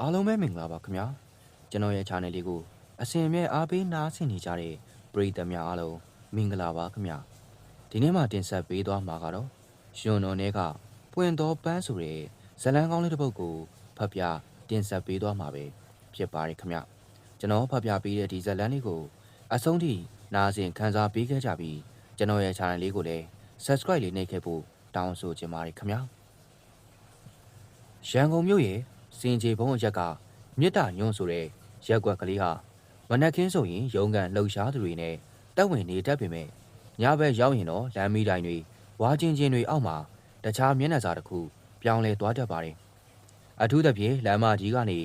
အားလုံးပဲမင်္ဂလာပါခင်ဗျာကျွန်တော်ရဲ့ channel လေးကိုအစဉ်အမြဲအားပေးနားဆင်နေကြတဲ့ပရိသတ်များအားလုံးမင်္ဂလာပါခင်ဗျာဒီနေ့မှတင်ဆက်ပေးသွားမှာကတော့ရှင်တော်နဲ့ကပွင့်တော်ပန်းဆိုတဲ့ဇလန်းကောင်းလေးတစ်ပုဒ်ကိုဖတ်ပြတင်ဆက်ပေးသွားမှာပဲဖြစ်ပါတယ်ခင်ဗျာကျွန်တော်ဖတ်ပြပေးတဲ့ဒီဇလန်းလေးကိုအဆုံးထိနားဆင်ခံစားပေးခဲ့ကြပြီးကျွန်တော်ရဲ့ channel လေးကိုလည်း subscribe လေးနှိပ်ခဲ့ဖို့တောင်းဆိုချင်ပါတယ်ခင်ဗျာရန်ကုန်မြို့ရဲ့စင်ကြေဘုံအရက်ကမြစ်တာညွန့်ဆိုတဲ့ရက်ကွက်ကလေးဟာမနက်ခင်းဆိုရင်ရုံကန်လှုပ်ရှားသူတွေနဲ့တက်ဝင်နေတတ်ပေမဲ့ညဘက်ရောက်ရင်တော့လမ်းမီးတိုင်တွေဝါချင်းချင်းတွေအောက်မှာတခြားမျက်နှာစာတစ်ခုပြောင်းလဲသွားတတ်ပါတယ်အထူးသဖြင့်လမ်းမကြီးကနေ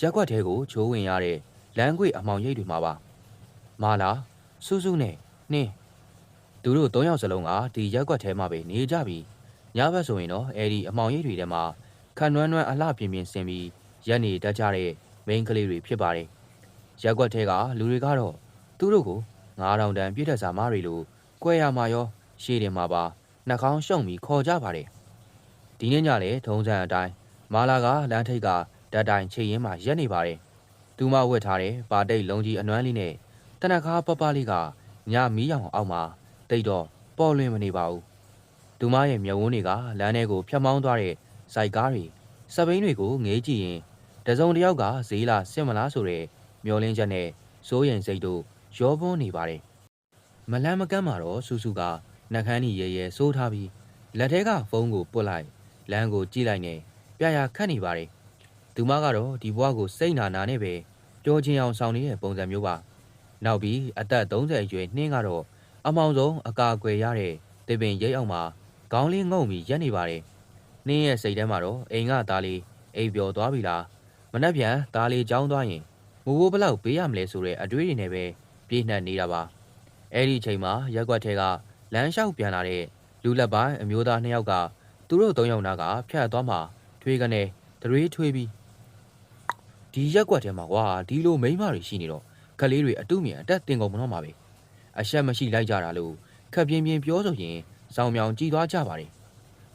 ရက်ကွက်ထဲကိုချိုးဝင်ရတဲ့လမ်းကွေအမှောင်ရိပ်တွေမှာပါမာလာစူးစူးနဲ့နှင်းသူတို့၃ယောက်စလုံးကဒီရက်ကွက်ထဲမှာပဲနေကြပြီးညဘက်ဆိုရင်တော့အဲဒီအမှောင်ရိပ်တွေထဲမှာခန့်နွမ်းနွမ်းအလှပြင်းပြင်းဆင်ပြီးရက်နေတတ်ကြတဲ့မိန်းကလေးတွေဖြစ်ပါတယ်။ရက်ကွက်ထဲကလူတွေကတော့သူတို့ကို9000တန်ပြည့်တဲ့စာမတွေလိုကွဲရမှာရောရှေ့တင်မှာပါနှာခေါင်းရှုံပြီးခေါ်ကြပါတယ်။ဒီနေ့ညလည်းထုံးစံအတိုင်းမာလာကလမ်းထိပ်ကဓာတ်တိုင်ချိန်ရင်းမှာရက်နေပါတယ်။သူမဝတ်ထားတဲ့ပါတိတ်လုံးကြီးအနွမ်းလေးနဲ့တနခါပပလေးကညမီးရောင်အောက်မှာတိတ်တော့ပေါ်လွင်မနေပါဘူး။သူမရဲ့မျက်ဝန်းတွေကလမ်းထဲကိုဖြတ်မောင်းသွားတဲ့စိုက်ကားတွေစပိန်တွေကိုငေးကြည့်ရင်တစုံတစ်ယောက်ကဈေးလာစစ်မလားဆိုတဲ့မျောလင်းချက်နဲ့စိုးရင်စိတ်တို့ရောပွန်းနေပါတယ်။မလန်းမကန်းမှာတော့စူးစူးကနှက်ခမ်းကြီးရဲရဲစိုးထားပြီးလက်ထဲကဖုန်းကိုပုတ်လိုက်လမ်းကိုကြည့်လိုက်နဲ့ပြရာခတ်နေပါတယ်။သူမကတော့ဒီဘဝကိုစိတ်နာနာနဲ့ပဲပြောချင်းအောင်ဆောင်နေတဲ့ပုံစံမျိုးပါ။နောက်ပြီးအသက်30အရွယ်နှင်းကတော့အမောင်ဆုံးအကာအကွယ်ရတဲ့တေပင်ရိပ်အောင်မှာခေါင်းလေးငုံပြီးရက်နေပါတယ်။နှင်းရဲ့စိတ်ထဲမှာတော့အိမ်ကသားလေးအိပ်ပျော်သွားပြီလားမနှက်ပြန်သားလေးကြောင်းသွားရင်မဘိုးဘလောက်ပေးရမလဲဆိုတဲ့အတွေးတွေနဲ့ပဲပြေးနှက်နေတာပါအဲ့ဒီချိန်မှာရက်ကွက်ထဲကလမ်းလျှောက်ပြန်လာတဲ့လူလက်ပိုင်းအမျိုးသား2ယောက်ကသူတို့3ယောက်နာကဖြတ်သွားမှထွေးကနေတရွေးထွေးပြီးဒီရက်ကွက်ထဲမှာကွာဒီလိုမိန်းမတွေရှိနေတော့ကလေးတွေအတုမြင်အတက်တင်ကုန်မတော့မှာပဲအရှက်မရှိလိုက်ကြတာလို့ခက်ပြင်းပြင်းပြောဆိုရင်စောင်းမြောင်ကြည်သွားကြပါတယ်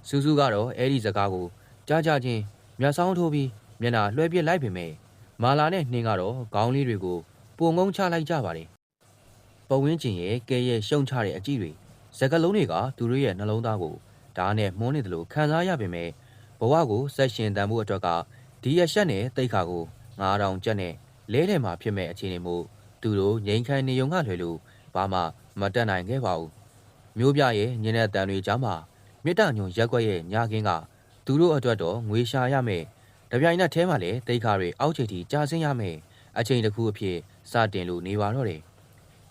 စူးစူးကတော့အဲ့ဒီစကားကိုကြားကြချင်းမျက်စောင်းထိုးပြီးမျက်နှာလွှဲပစ်လိုက်ပေမဲ့မာလာနဲ့နှင်းကတော့ခေါင်းလေးတွေကိုပုံငုံချလိုက်ကြပါတယ်။ပဝင်းကျင်ရဲ့ကဲရဲ့ရှုံချတဲ့အကြည့်တွေစကလုံးတွေကသူတို့ရဲ့နှလုံးသားကိုဓာတ်နဲ့မှုန်းနေတယ်လို့ခံစားရပေမဲ့ဘဝကိုဆက်ရှင်တန်ဖို့အတွက်ကဒီရရှက်နဲ့တိတ်ခါကို9000ကျပ်နဲ့လဲထဲမှာဖြစ်မဲ့အခြေအနေမျိုးသူတို့ငိမ့်ခမ်းနေုံကလွယ်လို့ဘာမှမတက်နိုင်ခဲ့ပါဘူး။မျိုးပြရဲ့ညနေတန်တွေကြားမှာမြစ်တညုံရက်ွက်ရဲ့ညခင်းကသူတို့အတွက်တော့ငွေရှာရမယ်တပြိုင်နက်ထဲမှာလည်းတိတ်ခါတွေအောက်ခြေထိကြာဆင်းရမယ်အချိန်တစ်ခုအဖြစ်စတင်လို့နေပါတော့တယ်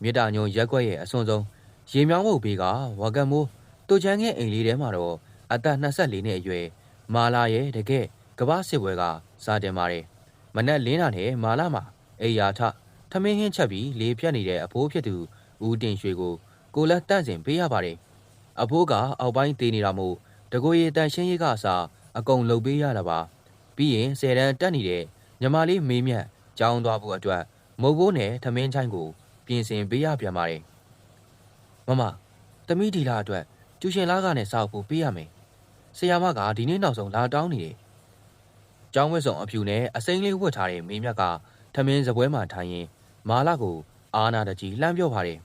မြစ်တာညုံရက်ွက်ရဲ့အစွန်ဆုံးရေမြောင်းမှုဘေးကဝါကမိုးတူချမ်းငယ်အိမ်လေးထဲမှာတော့အသက်24နှစ်အရွယ်မာလာရဲ့တကယ်ကဘာစစ်ပွဲကစတင်ပါတယ်မနက်လင်းတာနဲ့မာလာမှာအိယာထထမင်းဟင်းချက်ပြီးလေဖြတ်နေတဲ့အဖိုးဖြစ်သူဦးတင်ရွှေကိုလက်တန့်စင်ပေးရပါတယ်အဖိုးကအောက်ပိုင်းတည်နေတာမို့တကိုရီတန်ရှင်းရေးကအစားအကုန်လုပ်ပေးရတာပါပြီးရင်10တန်းတက်နေတဲ့ညီမလေးမေးမြတ်ကြောင်းသွားဖို့အတွက်မုတ်ဘိုးနဲ့ထမင်းချိုင်းကိုပြင်ဆင်ပေးရပြန်ပါတယ်မမသမီးဒီလာအတွက်ကျူရှင်လာကနဲ့စောက်ဖို့ပေးရမယ်ဆရာမကဒီနေ့နောက်ဆုံးလာတောင်းနေတယ်ကျောင်းဝတ်ဆောင်အဖြူနဲ့အစိမ်းလေးဝတ်ထားတဲ့မေးမြတ်ကထမင်းစပွဲမှာထိုင်ရင်မာလာကိုအာနာတကြီးလှမ်းပြောပါတယ်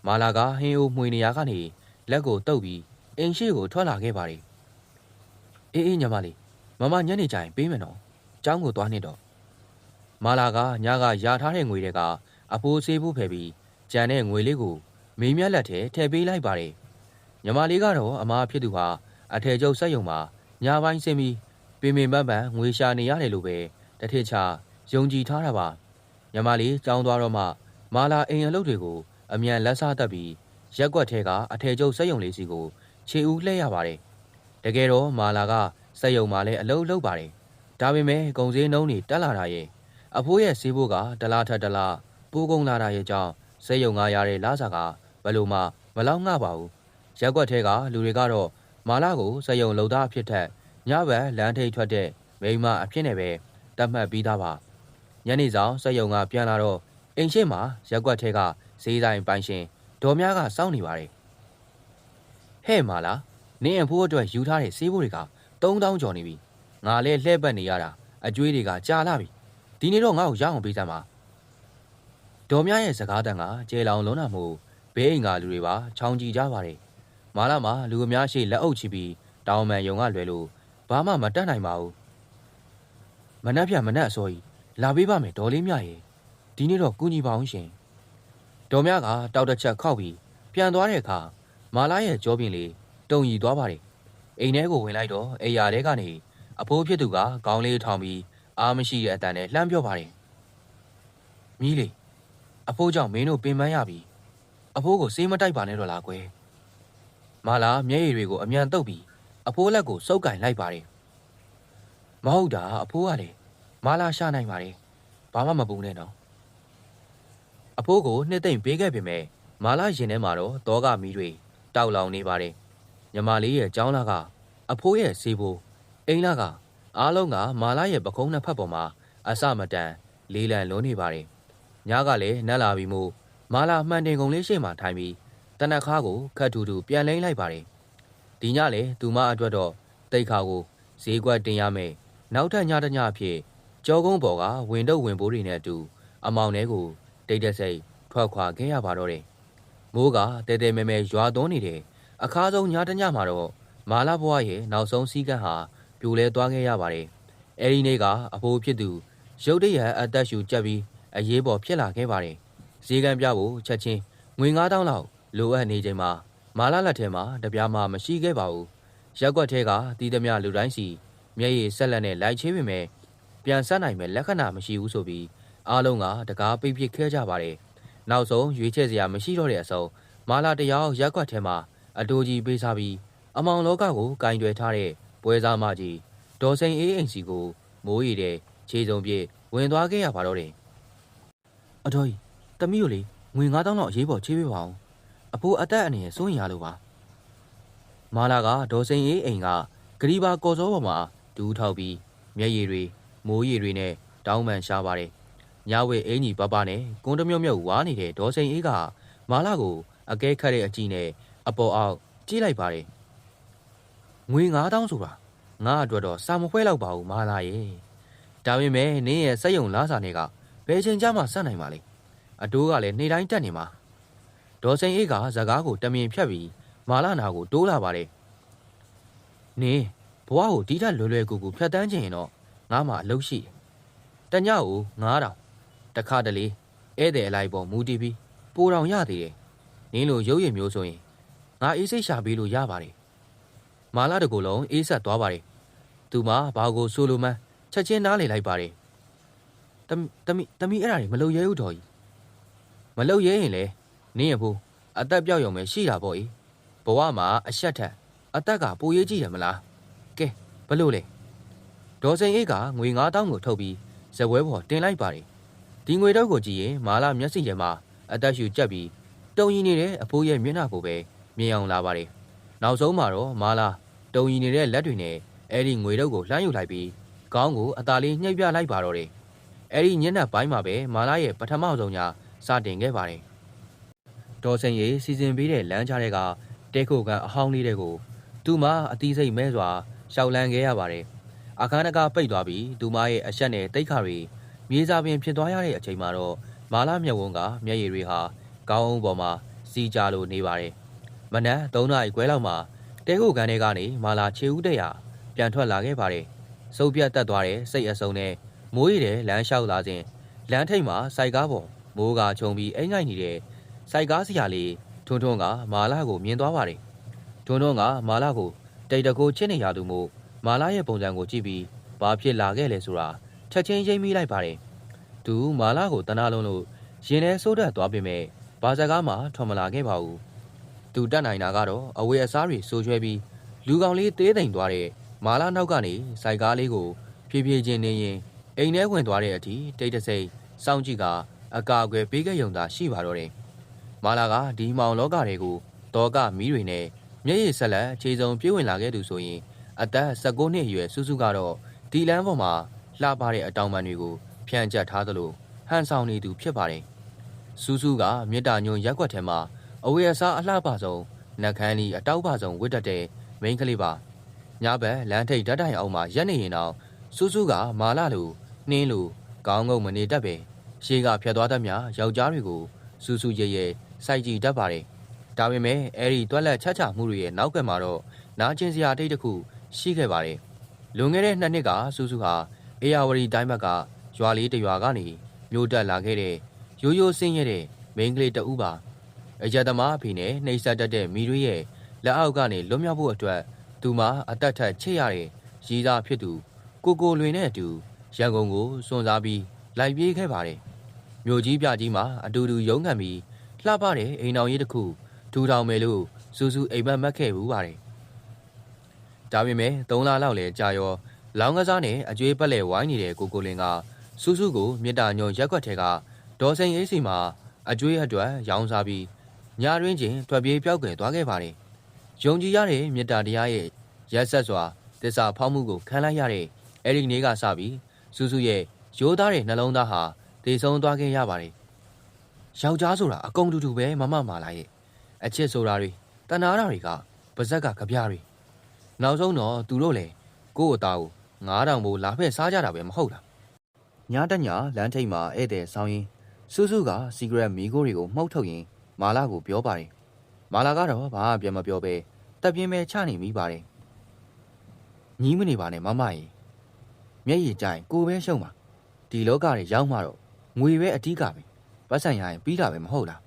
မာလာကဟင်းအိုးမှွေနေရကနေလက်ကိုတုပ်ပြီးအိမ်ရှိကိုထွက်လာခဲ့ပါတယ်အေးညီမလေးမမညနေကျရင်ပေးမယ်နော်။ကျောင်းကိုသွားနေတော့မာလာကညကရာထားတဲ့ငွေတွေကအဖိုးဆေးဖို့ဖယ်ပြီးကြံတဲ့ငွေလေးကိုမေးမြတ်လက်ထဲထည့်ပေးလိုက်ပါတယ်။ညီမလေးကတော့အမားဖြစ်သူဟာအထည်ချုပ်စက်ယုံမှာညပိုင်းဆင်းပြီးပင်ပင်ပန်းပန်းငွေရှာနေရတယ်လို့ပဲတထစ်ချယုံကြည်ထားတာပါ။ညီမလေးကျောင်းသွားတော့မှမာလာအိမ်အလုပ်တွေကိုအမြန်လက်စားတက်ပြီးရက်ကွက်ထဲကအထည်ချုပ်စက်ယုံလေးစီကိုခြေဦးလှည့်ရပါတယ်။တကယ်တော့မာလာကစက်ယုံမှာလည်းအလုပ်လုပ်ပါတယ်ဒါပေမဲ့ဂုံစင်းနှုံးတွေတက်လာတာရဲ့အဖိုးရဲ့ဆေးဖို့ကဒလားထက်ဒလားပိုးကုံလာတာရဲ့ကြောင့်စက်ယုံကရတဲ့လာစာကဘယ်လိုမှမလောက်ငှပါဘူးရက်ွက်ထဲကလူတွေကတော့မာလာကိုစက်ယုံလုံသားအဖြစ်ထက်ညဘက်လမ်းထိပ်ထွက်တဲ့မိန်းမအဖြစ်နဲ့ပဲတတ်မှတ်ပြီးသားပါညနေဆောင်စက်ယုံကပြန်လာတော့အိမ်ရှိမှာရက်ွက်ထဲကဈေးဆိုင်ပိုင်ရှင်ဒေါ်များကစောင့်နေပါတယ်ဟဲ့မာလာနင်းအဖိုးအတွက်ယူထားတဲ့ဆေးဖို့တွေက3000ကျော်နေပြီငါလည်းလှဲ့ပတ်နေရတာ ကျွေးတွေကကြာလာပြီဒီနေ့တော့ငါ့ကိုရအောင်ပေးစမ်းပါဒေါ်မြရဲ့စကားတန်ကကျေလောင်လုံးတာမို့ဘေးအိမ်ကလူတွေပါချောင်းကြည့်ကြပါတယ်မာလာမှာလူအများရှိလက်အုပ်ချပြီးတောင်မှန်ယုံကလွယ်လို့ဘာမှမတတ်နိုင်ပါဘူးမနှက်ပြမနှက်အစောကြီးလာပေးပါမယ်ဒေါ်လေးမြရဲ့ဒီနေ့တော့ကူညီပါအောင်ရှင်ဒေါ်မြကတောက်တစ်ချက်ခောက်ပြီးပြန်သွားတဲ့အခါမာလာရဲ့ကြောပြင်းလေးတုံရီသွားပါတယ်အိမ်ထဲကိုဝင်လိုက်တော့အိယာထဲကနေအဖိုးဖြစ်သူကခေါင်းလေးထောင်ပြီးအားမရှိတဲ့အတန်နဲ့လှမ်းပြောပါတယ်မီးလေးအဖိုးကြောင့်မင်းတို့ပင်ပန်းရပြီအဖိုးကိုစေးမတိုက်ပါနဲ့တော့လားကွယ်မာလာမျက်ရည်တွေကိုအမြန်တုပ်ပြီးအဖိုးလက်ကိုစုပ်ကင်လိုက်ပါတယ်မဟုတ်တာအဖိုးကလေမာလာရှာနိုင်ပါတယ်ဘာမှမပူနဲ့နော်အဖိုးကိုနှစ်သိမ့်ပေးခဲ့ပေမဲ့မာလာရင်ထဲမှာတော့တောကမီးတွေတောက်လောင်နေပါတယ်ညီမလေးရဲ့ကျောင်းလာကအဖိုးရဲ့ဆေးဘိုးအိမ်လာကအားလုံးကမာလာရဲ့ပကုံးနှစ်ဖက်ပေါ်မှာအစမတန်လေးလံလုံးနေပါတယ်ညကလည်းနက်လာပြီးမို့မာလာမှန်တင်ကုန်လေးရှိမှထိုင်ပြီးတနက်ခါကိုခတ်ထူထူပြန်လိမ့်လိုက်ပါတယ်ဒီညလည်းသူမအတွက်တော့တိတ်ခါကိုဈေးကွက်တင်ရမယ်နောက်ထပ်ညတညအဖြစ်ကြောကုန်းပေါ်ကဝင်တော့ဝင်ပိုးတွေနဲ့အတူအမောင်ထဲကိုတိတ်တဆိတ်ထွက်ခွာခဲ့ရပါတော့တယ်မိုးကတဲတဲမဲမဲရွာသွန်းနေတဲ့အခါဆုံးညတညမှာတော့မာလာဘွားရဲ့နောက်ဆုံးစည်းကမ်းဟာပြိုလဲသွားခဲ့ရပါတယ်အဲဒီနေ့ကအဖိုးဖြစ်သူရုတ်တရက်အသက်ရှူကျပ်ပြီးအရေးပေါ်ဖြစ်လာခဲ့ပါတယ်ဈေးကမ်းပြဖို့ချက်ချင်းငွေ9000လောက်လိုအပ်နေချိန်မှာမာလာလက်ထဲမှာတပြားမှမရှိခဲ့ပါဘူးရက်ွက်ထဲကတီးသမျှလူတိုင်းစီမျက်ရည်ဆက်လက်နဲ့လိုက်ချေးပေမဲ့ပြန်ဆက်နိုင်မဲ့လက္ခဏာမရှိဘူးဆိုပြီးအားလုံးကတကားပိတ်ပစ်ခဲ့ကြပါတယ်နောက်ဆုံးရွေးချယ်စရာမရှိတော့တဲ့အစုံမာလာတယောက်ရက်ွက်ထဲမှာအတိုးကြီးပေးစားပြီးအမောင်လောကကိုကင်တွယ်ထားတဲ့ပွဲစားမကြီးဒေါ်စိန်အေးအိမ်စီကိုမိုးရီတဲ့ခြေစုံပြည့်ဝင်သွားခဲ့ရပါတော့တယ်အတော်ကြီးတမီးတို့လေငွေ9000လောက်အရေးပေါ်ချေးပေးပါအောင်အဖိုးအသက်အနေနဲ့စိုးရင်ရလို့ပါမာလာကဒေါ်စိန်အေးအိမ်ကဂရီဘာကော်စောပေါ်မှာဒူးထောက်ပြီးမျက်ရည်တွေမိုးရည်တွေနဲ့တောင်းပန်ရှားပါတယ်ညဝဲအင်းကြီးပပနဲ့ကွန်းတမြုံမြုပ်ဝါနေတဲ့ဒေါ်စိန်အေးကမာလာကိုအကဲခတ်တဲ့အကြည့်နဲ့အပေါ်အောက်ကြည့်လိုက်ပါတယ်ငွေ9000ဆိုတာငါအတွက်တော့စာမဖွဲတော့ပါဘူးမာလာရဲ့ဒါပေမဲ့နင်းရဲ့စက်ယုံလားစာနဲ့ကဘယ်ချိန်ကြမှာစက်နိုင်ပါလဲအတိုးကလည်းနေ့တိုင်းတက်နေမှာဒေါ်စိန်အေးကဇကားကိုတမင်ဖြတ်ပြီးမာလာနာကိုတိုးလာပါတယ်နင်းဘဝကိုဒီထက်လွယ်လွယ်ကူကူဖြတ်တန်းခြင်းရင်တော့ငါမှအလုပ်ရှိတယ်တညကို9000တခါတလေဧည့်သည်အလိုက်ပေါ်မူတည်ပြီးပိုတောင်ရသေးတယ်နင်းလိုရုပ်ရည်မျိုးဆိုရင်ငါအေးစိတ်ရှာပေးလို့ရပါတယ်မာလာတကူလုံးအေးဆက်သွားပါတယ်သူမဘာကိုဆိုလိုမှန်းချက်ချင်းနားလေလိုက်ပါတယ်တမီအဲ့ဒါတွေမလုပ်ရဲဘူးတော်ကြီးမလုပ်ရဲရင်လေနင်းရဖို့အသက်ပြောက်ရုံပဲရှိတာပေါ့ဘဝမှာအဆက်ထက်အသက်ကပိုရေးကြည့်ရမလားကဲဘလို့လဲဒေါ်စိန်အိတ်ကငွေ9000ကိုထုတ်ပြီးဇပွဲပေါ်တင်လိုက်ပါတယ်ဒီငွေတော့ကိုကြည့်ရင်မာလာမျက်စိထဲမှာအသက်ရှူကျပ်ပြီးတုံရီနေတဲ့အဖိုးရဲ့မျက်နှာကိုပဲမြင်အောင်လာပါတယ်နောက်ဆုံးမှာတော့မာလာတုံရီနေတဲ့လက်တွေနဲ့အဲ့ဒီငွေတော့ကိုလှမ်းယူလိုက်ပြီးခေါင်းကိုအသာလေးညှိပ်ပြလိုက်ပါတော့တယ်အဲ့ဒီညက်နှက်ပိုင်းမှာပဲမာလာရဲ့ပထမဆုံးညစတင်ခဲ့ပါတယ်ဒေါ်စိန်ရဲ့စီစဉ်ပေးတဲ့လမ်းကြားတွေကတဲခိုကန်အဟောင်းလေးတွေကိုသူမအသီးစိတ်မဲစွာရှောက်လန်းခဲ့ရပါတယ်အခန်းတကာပိတ်သွားပြီးသူမရဲ့အဆက်နဲ့တိတ်ခါတွေမြေစာပင်ဖြစ်သွားရတဲ့အချိန်မှာတော့မာလာမြတ်ဝန်းကမျက်ရည်တွေဟာခေါင်းအုံးပေါ်မှာစီးကြလို့နေပါတယ်မနက်3 နာရီခွဲလောက်မှာတဲခိုကန်တွေကနေမာလာခြေဦးတက်ရပြန်ထွက်လာခဲ့ပါတယ်စုပ်ပြတ်တက်သွားတဲ့စိတ်အစုံနဲ့မိုးရည်တဲ့လမ်းလျှောက်လာစဉ်လမ်းထိပ်မှာစိုက်ကားပေါ်မိုးကချုံပြီးအိမ်ငိုက်နေတဲ့စိုက်ကားစရာလေးထွန်းထွန်းကမာလာကိုမြင်သွားပါတယ်ထွန်းထွန်းကမာလာကိုတိတ်တကိုချစ်နေရသူမို့မာလာရဲ့ပုံစံကိုကြည့်ပြီးဘာဖြစ်လာခဲ့လဲဆိုတာချက်ချင်းရိပ်မိလိုက်ပါတယ်သူမာလာကိုတနာလုံးလို့ရင်ထဲစိုးတက်သွားပေမဲ့ဘာစကားမှထွက်မလာခဲ့ပါဘူးသူတတ်နိုင်တာကတော့အဝေးအစားတွေစိုးရွှဲပြီးလူကောင်လေးသေးသိမ်သွားတဲ့မာလာနောက်ကနေစိုက်ကားလေးကိုဖြည်းဖြည်းချင်းနေရင်အိမ်ထဲဝင်သွားတဲ့အထိတိတ်တဆိတ်စောင့်ကြည့်ကအကာအကွယ်ပေးခဲ့ရုံသာရှိပါတော့တယ်မာလာကဒီမောင်လောကတွေကိုတောကမီးတွေနဲ့မျက်ရည်ဆက်လက်ခြေစုံပြေးဝင်လာခဲ့သူဆိုရင်အသက်19နှစ်အရွယ်စုစုကတော့ဒီလမ်းပေါ်မှာလှပတဲ့အတောင်ပံတွေကိုဖြန့်ကျက်ထားသလိုဟန်ဆောင်နေသူဖြစ်ပါတယ်စုစုကမြစ်တာညွန်ရက်ွက်ထဲမှာအဝေးအစားအလှပဆုံးနှက်ခမ်းလီအတောက်ပဆုံးဝတ်တတ်တဲ့မိန်းကလေးပါညဘက်လမ်းထိပ်ဓာတ်တိုင်အောင်မှာရက်နေရင်တော့ စူးစူးကမာလာလိုနှင်းလိုကောင်းငုံမနေတတ်ပဲရှေးကဖြတ်သွားတတ်များယောက်ျားတွေကိုစူးစူးရဲရဲစိုက်ကြည့်တတ်ပါတယ်ဒါပေမဲ့အဲ့ဒီတွက်လက်ချက်ချမှုတွေရဲ့နောက်ကမှာတော့နာကျင်စရာတိတ်တစ်ခုရှိခဲ့ပါတယ်လွန်ခဲ့တဲ့2နှစ်ကစူးစူးဟာအေယာဝတီတိုင်းဘက်ကရွာလေးတရွာကနေမြို့တက်လာခဲ့တဲ့ရိုးရိုးစင်းရဲတဲ့မိန်းကလေးတဦးပါအရက်သမားအဖေနဲ့နှိပ်စက်တတ်တဲ့မိတွေရဲ့လက်အောက်ကနေလွတ်မြောက်ဖို့အတွက်သူမအသက်ထက်ချစ်ရတဲ့ရည်သားဖြစ်သူကိုလွင်နဲ့အတူရန်ကုန်ကိုစွန့်စားပြီးလိုက်ပြေးခဲ့ပါတယ်မြို့ကြီးပြကြီးမှာအတူတူရုန်းကန်ပြီးလှပတဲ့အိမ်တော်ကြီးတစ်ခုထူထောင်မယ်လို့စူးစူးအိမ်မက်မက်ခဲ့ဘူးပါတယ်ဒါပေမဲ့3လလောက်လဲကြာရောလောင်းကစားနဲ့အကျွေးပက်လက်ဝိုင်းနေတဲ့ကိုလင်ကစူးစူးကိုမြစ်တာညုံရက်ကွက်ထဲကဒေါ်စိန်အေးစီမှာအကျွေးအတွက်ရောင်းစားပြီးညတွင်းချင်းထွက်ပြေးပြောက်ကွယ်သွားခဲ့ပါတယ်ယုံကြည်ရတဲ့မြစ်တာတရားရဲ့ရက်ဆက်စွာတစ္ဆာဖောက်မှုကိုခံလိုက်ရတဲ့အဲ့ဒီနေ့ကစပြီးစူးစူးရဲ့ရိုးသားတဲ့နှလုံးသားဟာတေဆုံးသွားခဲ့ရပါတယ်ယောက်ျားဆိုတာအကုန်တူပဲမမာလာရဲ့အချစ်ဆိုတာတွေတဏှာတာတွေကပါဇက်ကကြပြားတွေနောက်ဆုံးတော့သူတို့လည်းကိုယ့်အသားကို9000ဘိုးလာဖက်စားကြတာပဲမဟုတ်လားညတညလမ်းထိပ်မှာဧည့်သည်ဆောင်းရင်စူးစူးကစီဂရက်မီကိုတွေကိုမှုတ်ထုတ်ရင်မာလာကိုပြောပါတယ်မာလာကတော့ဘာမှပြန်မပြောပဲတက်ပြင်းပဲချနေမိပါတယ်ညီးမနေပါနဲ့မမကြီးမျက်ရည်ကျရင်ကိုပဲရှုံးပါဒီလောကတွေရောက်မှတော့ငွေပဲအဓိကပဲပတ်ဆိုင်ရရင်ပြီးတာပဲမဟုတ်လား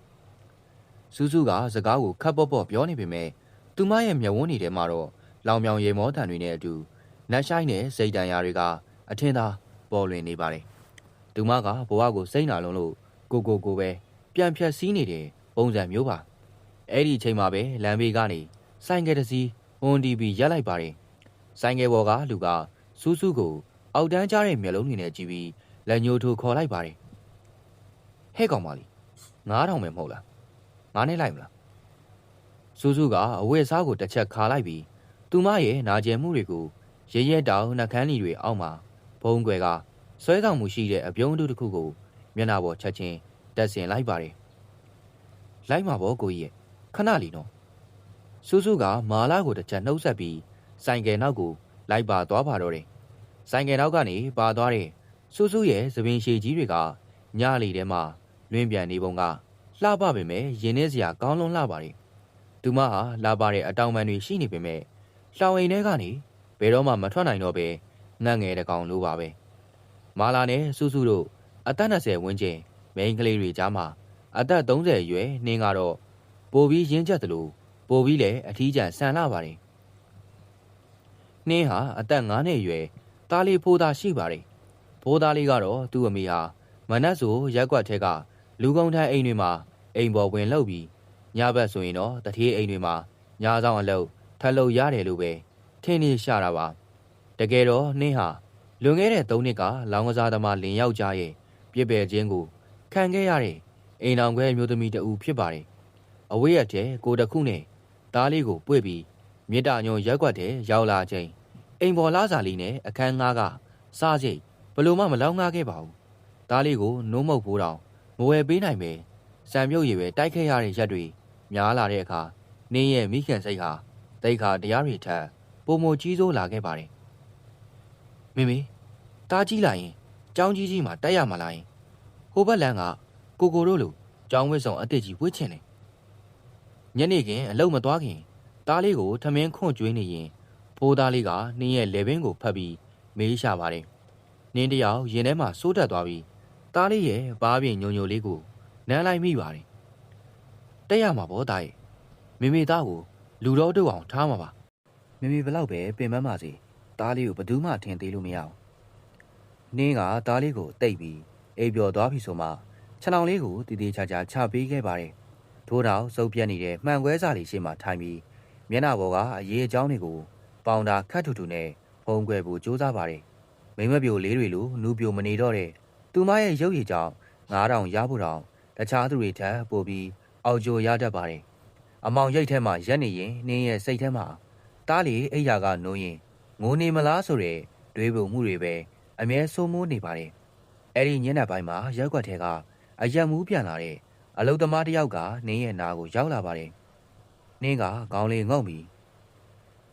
စူးစူးကစကားကိုခပ်ပေါ့ပေါ့ပြောနေပေမဲ့သူမရဲ့မျက်ဝန်းတွေထဲမှာတော့လောင်မြောင်ရေမောတန်တွေနဲ့အတူနတ်ရှိုင်းနဲ့စိတ်တန်ရာတွေကအထင်သာပေါ်လွင်နေပါတယ်သူမကဘဝကိုစိတ်နာလုံးလို့ကိုပဲပြန်ဖြတ်စည်းနေတဲ့ပုံစံမျိုးပါအဲ့ဒီအချိန်မှာပဲလမ်းဘေးကနေဆိုင်ကယ်တစ်စီးဝန်တီးပြီးရက်လိုက်ပါတယ်ဆိုင်ကယ်ပေါ်ကလူကစူးစူးကိုအောက်တန်းကျတဲ့မျက်လုံးတွေနဲ့ကြည့်ပြီးလက်ညှိုးထိုးခေါ်လိုက်ပါတယ်ဟဲ့ကောင်မလေး9000ပဲမဟုတ်လားငါနဲ့လိုက်မလားစူးစူးကအဝတ်အစားကိုတစ်ချက်ခါလိုက်ပြီးသူမရဲ့နာကျင်မှုတွေကိုရဲရဲတောင်နှကန်းလီတွေအောက်မှာဘုံကွယ်ကဆွဲဆောင်မှုရှိတဲ့အပြုံးတူတစ်ခုကိုမျက်နှာပေါ်ချက်ချင်းတက်ဆင်လိုက်ပါတယ်လိုက်မှာပေါ့ကိုကြီးရဲ့ခဏလီနော်စူးစူးကမာလာကိုတစ်ချက်နှုတ်ဆက်ပြီးဆိုင်ကယ်နောက်ကိုလိုက်ပါသွားပါတော့တယ်ဆိုင်ကယ်နောက်ကနေပါသွားတဲ့စူးစူးရဲ့သပင်ရှည်ကြီးတွေကညလီထဲမှာလွင့်ပြန်နေပုံကလှပပေမဲ့ရင်ထဲစရာကောင်းလွန်းလှပါတယ်သူမဟာလှပတဲ့အတောင်ပံတွေရှိနေပေမဲ့လှောင်အိမ်ထဲကနေဘယ်တော့မှမထွက်နိုင်တော့ပဲငတ်ငယ်တကောင်လိုပါပဲမာလာနဲ့စူးစူးတို့အသက်20ဝန်းကျင်မိန်းကလေးတွေကြားမှာအသက်30အရွယ်နှင်းကတော့ပိုပြီးရင်းချက်သလိုပိုပြီးလည်းအထီးကျန်ဆန်လာပါတယ်နှင်းဟာအသက်9နှစ်အရွယ်သားလေးဖိုးသားရှိပါတယ်ဖိုးသားလေးကတော့သူ့အမေဟာမနက်ဆိုရက်ကွက်ထဲကလူကုန်ထမ်းအိမ်တွေမှာအိမ်ပေါ်ဝင်လှုပ်ပြီးညဘက်ဆိုရင်တော့တထေးအိမ်တွေမှာညဆောင်အလုပ်ထပ်လုပ်ရတယ်လို့ပဲထင်နေရှာတာပါတကယ်တော့နှင်းဟာလွန်ခဲ့တဲ့3နှစ်ကလောင်းကစားသမားလင်ယောက်ျားရဲ့ပြစ်ပယ်ခြင်းကိုခံခဲ့ရတဲ့အိမ်တော်ခွဲမျိုးသမီးတဦးဖြစ်ပါတယ်အဝေးရက်တဲ့ကိုတစ်ခုနဲ့သားလေးကိုပွေ့ပြီးမြစ်တာညုံရက်ကွက်တဲ့ရောက်လာချိန်အိမ်ပေါ်လာစာလေးနဲ့အခန်းငှားကစားချိန်ဘလို့မှမလောင်းငှားခဲ့ပါဘူးသားလေးကိုနိုးမုတ်ဖိုးတောင်မဝယ်ပေးနိုင်ပဲစံမြုပ်ရည်ပဲတိုက်ခဲ့ရတဲ့ရက်တွေများလာတဲ့အခါနင်းရဲ့မိခင်စိတ်ဟာတိတ်ခါတရားတွေထက်ပုံမကြီးစိုးလာခဲ့ပါတယ်မေမေတားကြီးလာရင်ကြောင်းကြီးမှာတက်ရမှာလားယင်ဟိုဘက်လန်းကကိုတို့လိုကြောင်းဝစ်ဆောင်အစ်စ်ကြီးဝစ်ချင်တယ်ညနေခင်းအလုံးမသွားခင်တားလေးကိုထမင်းခွန့်ကျွေးနေရင်ဖိုးသားလေးကနင်းရဲ့လေပင်ကိုဖတ်ပြီးမေးရှာပါတယ်နင်းတယောက်ရင်ထဲမှာစိုးတက်သွားပြီးတားလေးရဲ့ဘားပြင်ညုံလေးကိုနမ်းလိုက်မိပါတယ်တက်ရမှာပေါ့တားရဲ့မေမေသားကိုလူတော်တို့အောင်ထားမှာပါမေမေဘလောက်ပဲပင်ပန်းပါစေတားလေးကိုဘယ်သူမှထင်သေးလို့မရအောင်နင်းကတားလေးကိုတိတ်ပြီးအိပ်ပျော်သွားပြီဆိုမှခြံောင်လေးကိုတည်တည်ချာချာချပေးခဲ့ပါတယ်ထိုးတော့စုပ်ပြက်နေတဲ့မှန်ခွဲစာလေးရှိမှထိုင်ပြီးမျက်နှာပေါ်ကအရေးအကြောင်းတွေကိုပေါင်တာခတ်ထူထူနဲ့ဖုံးကွယ်ဖို့ကြိုးစားပါတယ်မိမပြိုလေးတွေလိုနူးပြိုမနေတော့တဲ့သူမရဲ့ရုပ်ရည်ကြောင့်9000ရဖို့တောင်တခြားသူတွေထက်ပိုပြီးအောက်ကျိုးရတတ်ပါတယ်အမောင်ရိတ်ထဲမှာရက်နေရင်နင်းရဲ့စိတ်ထဲမှာတားလေအိယာကနိုးရင်ငိုနေမလားဆိုတဲ့တွေးပုံမှုတွေပဲအမြဲစိုးမိုးနေပါတယ်အဲ့ဒီညနေပိုင်းမှာရက်ွက်ထဲကအရက်မူးပြန်လာတဲ့အလုသမားတယောက်ကနင်းရဲ့နာကိုရောက်လာပါတယ်နင်းကခေါင်းလေးငုံပြီး